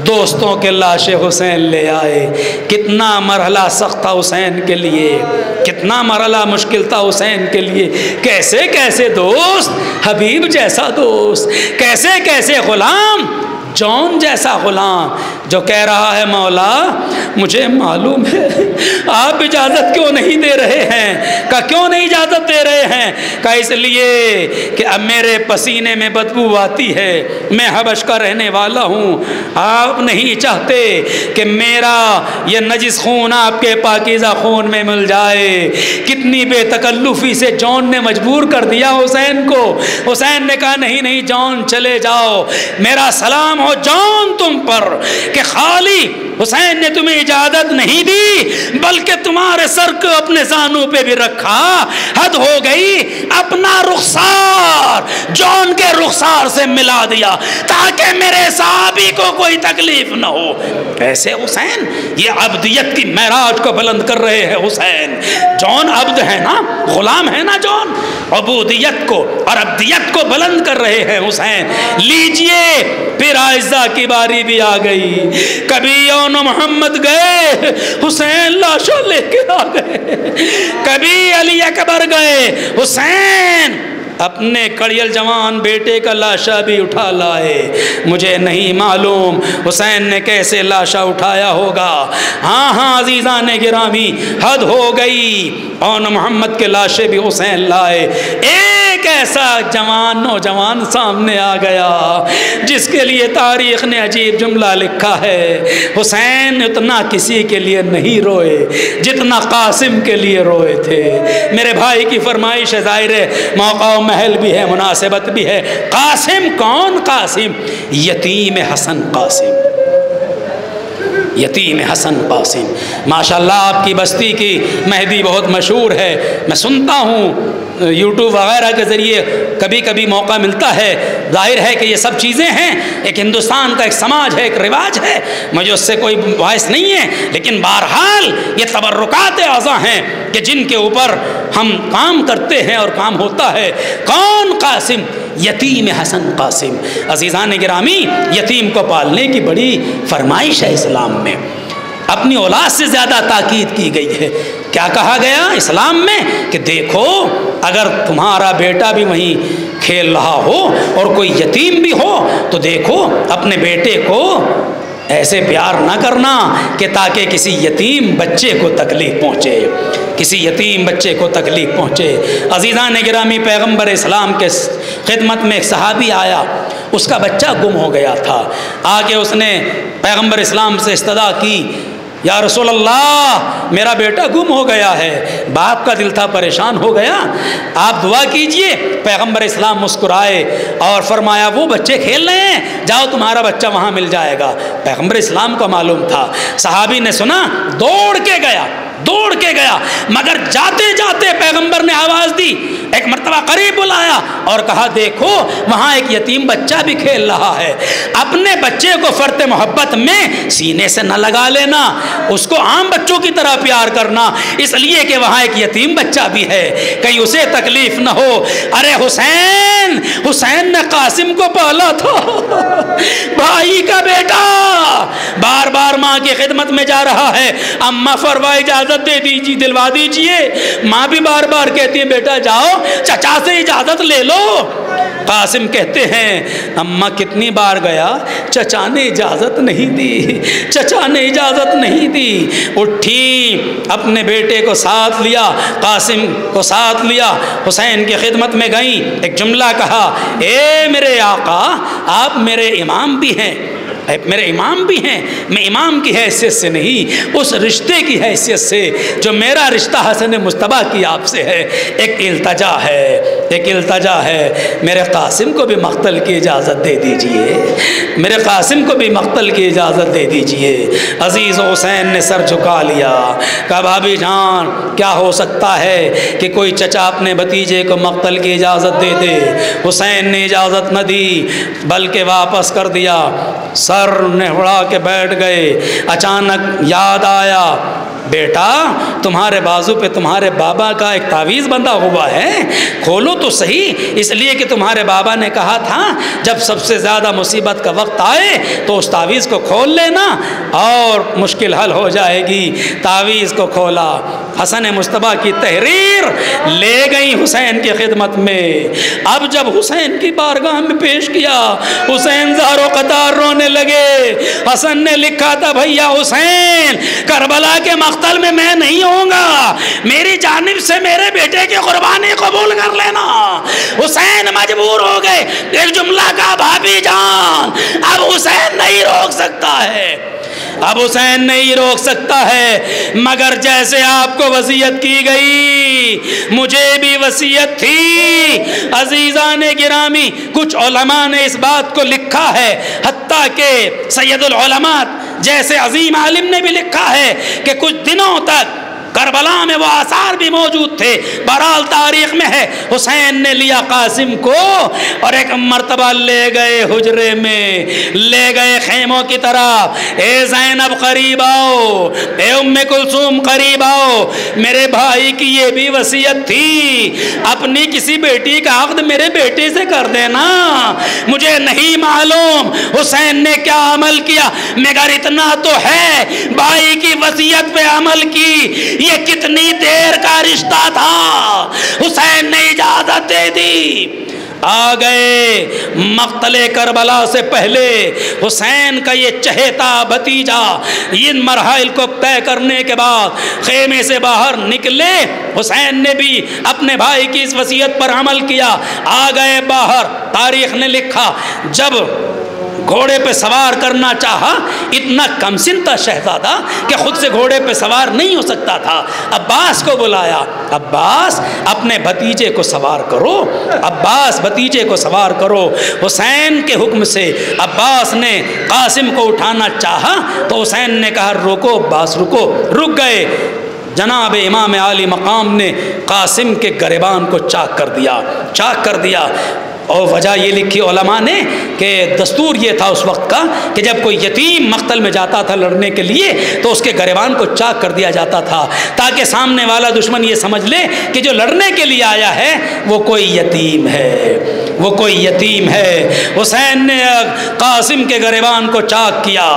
دوستوں کے لاشے حسین لے آئے۔ کتنا مرحلہ سخت تھا حسین کے لیے، کتنا مرحلہ مشکل تھا حسین کے لیے۔ کیسے کیسے دوست، حبیب جیسا دوست، کیسے کیسے غلام، جون جیسا غلام جو کہہ رہا ہے مولا مجھے معلوم ہے آپ اجازت کیوں نہیں دے رہے ہیں۔ کہا کیوں نہیں اجازت دے رہے ہیں؟ کہا اس لیے کہ اب میرے پسینے میں بدبو آتی ہے، میں حبش کا رہنے والا ہوں، آپ نہیں چاہتے کہ میرا یہ نجس خون آپ کے پاکیزہ خون میں مل جائے۔ کتنی بے تکلفی سے جون نے مجبور کر دیا حسین کو۔ حسین نے کہا نہیں نہیں جون چلے جاؤ، میرا سلام ہو جون تم پر کہ خالی حسین نے تمہیں اجازت نہیں دی بلکہ تمہارے سر کو اپنے زانوں پہ بھی رکھا۔ حد ہو گئی، اپنا رخسار جون کے رخسار سے ملا دیا تاکہ میرے صحابی کو کوئی تکلیف نہ ہو۔ ایسے حسین یہ عبدیت کی معراج کو بلند کر رہے ہیں۔ حسین جون عبد ہے نا، غلام ہے نا جون، عبودیت کو اور عبدیت کو بلند کر رہے ہیں حسین۔ لیجئے پھر اعزاء کی باری بھی آ گئی۔ کبھی یون محمد گئے، حسین لاشوں لے کے آ گئے۔ کبھی علی اکبر گئے، حسین اپنے کڑیل جوان بیٹے کا لاشا بھی اٹھا لائے۔ مجھے نہیں معلوم حسین نے کیسے لاشا اٹھایا ہوگا۔ ہاں ہاں عزیزان گرامی، حد ہو گئی، اور محمد کے لاشے بھی حسین لائے۔ ایک ایک ایسا جوان نوجوان سامنے آ گیا جس کے لیے تاریخ نے عجیب جملہ لکھا ہے، حسین اتنا کسی کے لیے نہیں روئے جتنا قاسم کے لیے روئے تھے۔ میرے بھائی کی فرمائش ہے، ظاہر ہے موقع و محل بھی ہے، مناسبت بھی ہے۔ قاسم کون؟ قاسم یتیم حسن قاسم، یتیم حسن قاسم۔ ماشاءاللہ آپ کی بستی کی مہدی بہت مشہور ہے، میں سنتا ہوں یوٹیوب وغیرہ کے ذریعے کبھی کبھی موقع ملتا ہے۔ ظاہر ہے کہ یہ سب چیزیں ہیں، ایک ہندوستان کا ایک سماج ہے، ایک رواج ہے، مجھے اس سے کوئی باعث نہیں ہے، لیکن بہرحال یہ تبرکات اعضاء ہیں کہ جن کے اوپر ہم کام کرتے ہیں اور کام ہوتا ہے۔ کون؟ قاسم، یتیم حسن قاسم۔ عزیزان گرامی، یتیم کو پالنے کی بڑی فرمائش ہے اسلام میں، اپنی اولاد سے زیادہ تاکید کی گئی ہے۔ کیا کہا گیا اسلام میں کہ دیکھو اگر تمہارا بیٹا بھی وہیں کھیل رہا ہو اور کوئی یتیم بھی ہو تو دیکھو اپنے بیٹے کو ایسے پیار نہ کرنا کہ تاکہ کسی یتیم بچے کو تکلیف پہنچے، کسی یتیم بچے کو تکلیف پہنچے۔ عزیزان گرامی، پیغمبر اسلام کے خدمت میں ایک صحابی آیا، اس کا بچہ گم ہو گیا تھا۔ آگے اس نے پیغمبر اسلام سے استدعا کی، یا رسول اللہ میرا بیٹا گم ہو گیا ہے۔ باپ کا دل تھا پریشان ہو گیا، آپ دعا کیجئے۔ پیغمبر اسلام مسکرائے اور فرمایا وہ بچے کھیل رہے ہیں، جاؤ تمہارا بچہ وہاں مل جائے گا۔ پیغمبر اسلام کو معلوم تھا، صحابی نے سنا، دوڑ کے گیا، مگر جاتے جاتے پیغمبر نے آواز دی، ایک مرتبہ قریب بلایا اور کہا دیکھو وہاں ایک یتیم بچہ بھی کھیل رہا ہے، اپنے بچے کو فرط محبت میں سینے سے نہ لگا لینا، اس کو عام بچوں کی طرح پیار کرنا، اس لیے کہ وہاں ایک یتیم بچہ بھی ہے، کہیں اسے تکلیف نہ ہو۔ ارے حسین نے قاسم کو پالا تھا، بھائی کا بیٹا بار بار ماں کی خدمت میں جا رہا ہے، اماں فرما اجازت دے دیجیے، دلوا دیجیے، ماں بھی بار بار کہتی ہے بیٹا جاؤ چچا سے اجازت لے لو۔ قاسم کہتے ہیں اماں کتنی بار گیا، چچا نے اجازت نہیں دی، چچا نے اجازت نہیں دی۔ اٹھی، اپنے بیٹے کو ساتھ لیا، قاسم کو ساتھ لیا، حسین کی خدمت میں گئیں، ایک جملہ کہا، اے میرے آقا آپ میرے امام بھی ہیں، میرے امام بھی ہیں، میں امام کی حیثیت سے نہیں، اس رشتے کی حیثیت سے جو میرا رشتہ حسن مصطفیٰ کی آپ سے ہے، ایک التجا ہے، میرے قاسم کو بھی مقتل کی اجازت دے دیجئے، میرے قاسم کو بھی مقتل کی اجازت دے دیجئے۔ عزیز حسین نے سر جھکا لیا، کہا بھابی جان کیا ہو سکتا ہے کہ کوئی چچا اپنے بھتیجے کو مقتل کی اجازت دے دے۔ حسین نے اجازت نہ دی بلکہ واپس کر دیا، سر نے اڑا کے بیٹھ گئے۔ اچانک یاد آیا، بیٹا تمہارے بازو پہ تمہارے بابا کا ایک تعویذ بندھا ہوا ہے، کھولو تو صحیح، اس لیے کہ تمہارے بابا نے کہا تھا جب سب سے زیادہ مصیبت کا وقت آئے تو اس تعویذ کو کھول لینا اور مشکل حل ہو جائے گی۔ تعویذ کو کھولا، حسن مصطفیٰ کی تحریر لے گئی حسین کی خدمت میں۔ اب جب حسین کی بارگاہ میں پیش کیا، حسین زار و قطار رونے لگے۔ حسن نے لکھا تھا بھیا حسین کربلا کے مقتل میں نہیں ہوں گا، میری جانب سے میرے بیٹے کی قربانی قبول کر لینا۔ حسین مجبور ہو گئے، ایک جملہ کا بھابی جان اب حسین نہیں روک سکتا ہے، اب حسین نہیں روک سکتا ہے، مگر جیسے آپ کو وصیت کی گئی مجھے بھی وصیت تھی۔ عزیزان گرامی، کچھ علماء نے اس بات کو لکھا ہے، حتیٰ کہ سید العلماء جیسے عظیم عالم نے بھی لکھا ہے کہ کچھ دنوں تک کربلا میں وہ آثار بھی موجود تھے، بہرحال تاریخ میں ہے، حسین نے لیا قاسم کو اور ایک مرتبہ لے گئے حجرے میں، لے گئے خیموں کی طرف، اے زینب قریب آؤ، اے ام کلثوم قریب آؤ، میرے بھائی کی یہ بھی وصیت تھی اپنی کسی بیٹی کا عقد میرے بیٹے سے کر دینا۔ مجھے نہیں معلوم حسین نے کیا عمل کیا، مگر اتنا تو ہے بھائی کی وصیت پہ عمل کی۔ یہ کتنی دیر کا رشتہ تھا، حسین نے اجازت دے دی۔ آ گئے مقتل کربلا سے پہلے حسین کا یہ چہیتا بھتیجا ان مراحل کو طے کرنے کے بعد خیمے سے باہر نکلے، حسین نے بھی اپنے بھائی کی اس وصیت پر عمل کیا، آ گئے باہر۔ تاریخ نے لکھا جب گھوڑے پہ سوار کرنا چاہا، اتنا کم سن تھا شہزادہ کہ خود سے گھوڑے پہ سوار نہیں ہو سکتا تھا، عباس کو بلایا، عباس اپنے بھتیجے کو سوار کرو، عباس بھتیجے کو سوار کرو۔ حسین کے حکم سے عباس نے قاسم کو اٹھانا چاہا تو حسین نے کہا روکو عباس رکو، رک گئے۔ جناب امام عالی مقام نے قاسم کے گریبان کو چاک کر دیا، اور وجہ یہ لکھی علماء نے کہ دستور یہ تھا اس وقت کا کہ جب کوئی یتیم مقتل میں جاتا تھا لڑنے کے لیے تو اس کے گریبان کو چاک کر دیا جاتا تھا، تاکہ سامنے والا دشمن یہ سمجھ لے کہ جو لڑنے کے لیے آیا ہے وہ کوئی یتیم ہے، حسین نے قاسم کے گریبان کو چاک کیا،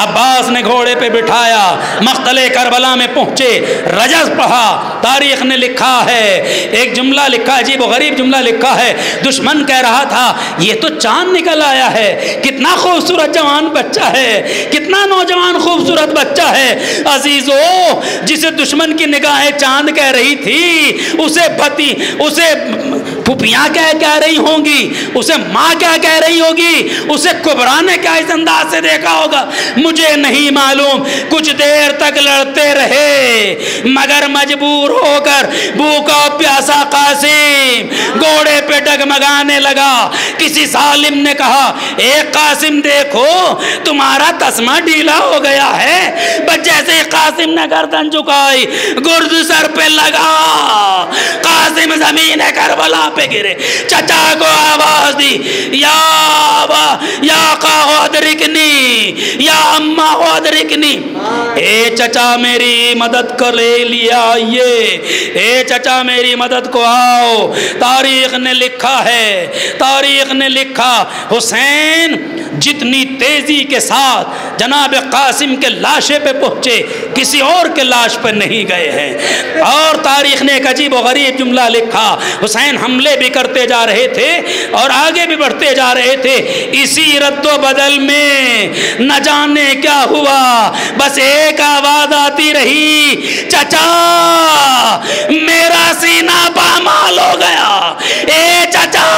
عباس نے گھوڑے پہ بٹھایا، مقتل کربلا میں پہنچے، رجز پڑھا۔ تاریخ نے لکھا ہے، ایک جملہ لکھا، عجیب و غریب جملہ لکھا ہے، دشمن کہہ رہا تھا یہ تو چاند نکل آیا ہے، کتنا خوبصورت جوان بچہ ہے، کتنا نوجوان خوبصورت بچہ ہے۔ عزیزو، جسے دشمن کی نگاہیں چاند کہہ رہی تھی، اسے پھپھیاں کہہ رہی ہوں گی، اسے ماں کیا کہہ رہی ہوگی، اسے کبرا نے کیا اس انداز سے دیکھا ہوگا، مجھے نہیں معلوم۔ کچھ دیر تک لڑتے رہے مگر مجبور ہو کر بھوکا پیاسا قاسم گھوڑے پہ ڈگمگانے لگا۔ کسی ظالم نے کہا اے قاسم دیکھو تمہارا تسمہ ڈھیلا ہو گیا ہے، بس جیسے ہی قاسم نے گردن جھکائی گرد سر پہ لگا، قاسم زمین کربلا پہ گرے۔ چچا کو آواز دی یا آقا ادرکنی، یا اماں ادرکنی، اے چچا میری مدد کر لے آئیے، اے چچا میری مدد کو آؤ۔ تاریخ نے لکھا حسین جتنی تیزی کے ساتھ جناب قاسم کے لاشے پہ پہنچے کسی اور کے لاش پہ نہیں گئے ہیں۔ اور تاریخ نے ایک عجیب و غریب جملہ لکھا، حسین حملے بھی کرتے جا رہے تھے اور آگے بھی بڑھتے جا رہے تھے، اسی رد و بدل میں نہ جانے کیا ہوا، بس ایک آواز آتی رہی، چچا میرا سینہ پامال ہو گیا، اے چچا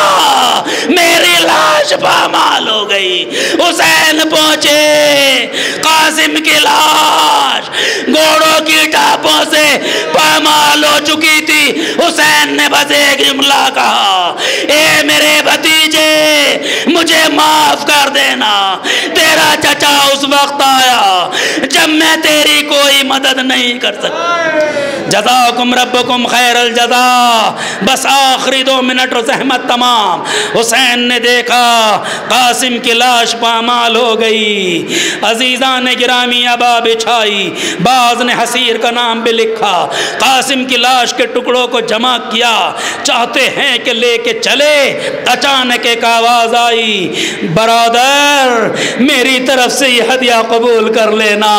میری لاش پامال ہو گئی۔ حسین پہنچے، قاسم کی لاش گھوڑوں کی ٹاپوں سے پامال ہو چکی تھی۔ حسین نے بس ایک جملہ کہا، اے میرے بھتیجے مجھے معاف کر دینا، تیرا چچا اس وقت آیا جب میں تیری کوئی مدد نہیں کر سکتا۔ جزاکم ربکم خیر الجزا۔ بس آخری 2 منٹ اور زحمت تمام۔ حسین نے دیکھا قاسم کی لاش پامال ہو گئی، عزیزان گرامی ابا بچھائی، بعض نے حسیر کا نام بھی لکھا، قاسم کی لاش کے ٹکڑوں کو جمع کیا، چاہتے ہیں کہ لے کے چلے، اچانک ایک آواز آئی، برادر میری طرف سے یہ ہدیہ قبول کر لینا۔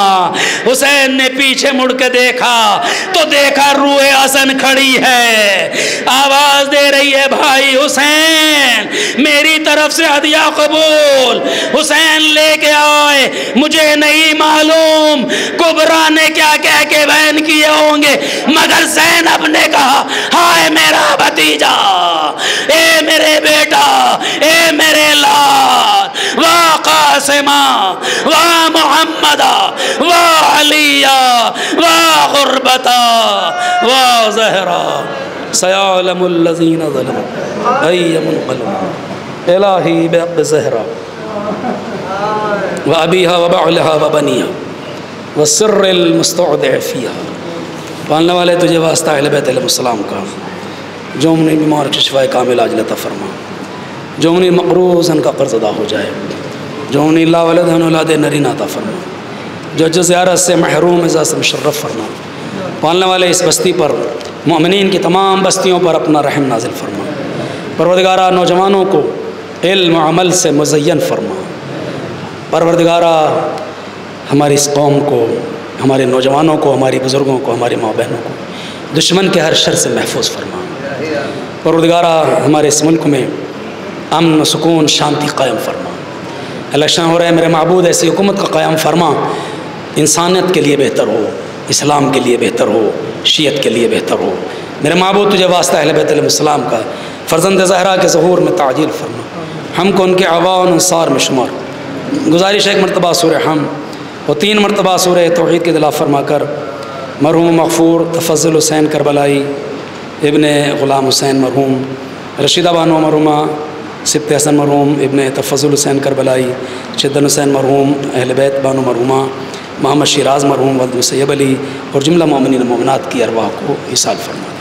حسین نے پیچھے مڑ کے دیکھا تو دیکھا روح حسن کھڑی ہے، آواز دے رہی ہے بھائی حسین میری طرف سے ہدیہ قبول۔ حسین لے کے آئے، مجھے نہیں معلوم کبرا نے کیا کہہ کے بیان کیے ہوں گے، مگر زینب نے کہا ہائے میرا بھتیجا، اے میرے بیٹا، اے میرے لال، واہ قاسمہ، واہ محمدہ، واہ علیہ، واہ غربتہ، واہ زہرا، سیعلم الذین ظلموا ای منقلب الہی بحق زہرا وابیہا وبعلہا وبنیہا والسر المستودع فیہا۔ پالنے والے تجھے واسطہ اہل بیت علیہ السلام کا، جو منی بیمار کی شفائے کامل عاجل عطا فرما، جو منی مقروض ان کا قرض ادا ہو جائے، جو منی لا ولد ان اولاد نرین عطا فرما، جو زیارت سے محروم اعزاز سے مشرف فرما۔ پالنے والے اس بستی پر، مومنین کی تمام بستیوں پر اپنا رحم نازل فرما۔ پروردگارہ نوجوانوں کو علم و عمل سے مزین فرما۔ پروردگارہ ہماری اس قوم کو، ہمارے نوجوانوں کو، ہماری بزرگوں کو، ہماری ماں بہنوں کو دشمن کے ہر شر سے محفوظ فرما۔ پروردگارہ ہمارے اس ملک میں امن و سکون شانتی قائم فرما۔ الیکشن ہو رہے ہیں، میرے معبود ایسی حکومت کا قیام فرما انسانیت کے لیے بہتر ہو، اسلام کے لیے بہتر ہو، شیعت کے لیے بہتر ہو۔ میرے معبود تجھے واسطہ اہل بیت علیہ السلام کا فرزند زہرا کے ظہور میں تعجیل فرما، ہم کو ان کے عوان انصار میں شمار۔ گزارش ایک مرتبہ سورہ ہم و 3 مرتبہ سورہ توحید کی دلاف فرما کر مرحوم مغفور تفضل حسین کربلائی ابن غلام حسین مرحوم، رشیدہ بانو مرحومہ سبت حسن مرحوم ابن تفضل حسین کربلائی، شدن حسین مرحوم، اہل بیت بانو مرحومہ، محمد شیراز مرحوم، ولد مسیب علی اور جملہ مومنین و مومنات کی ارواح کو ایصال فرما۔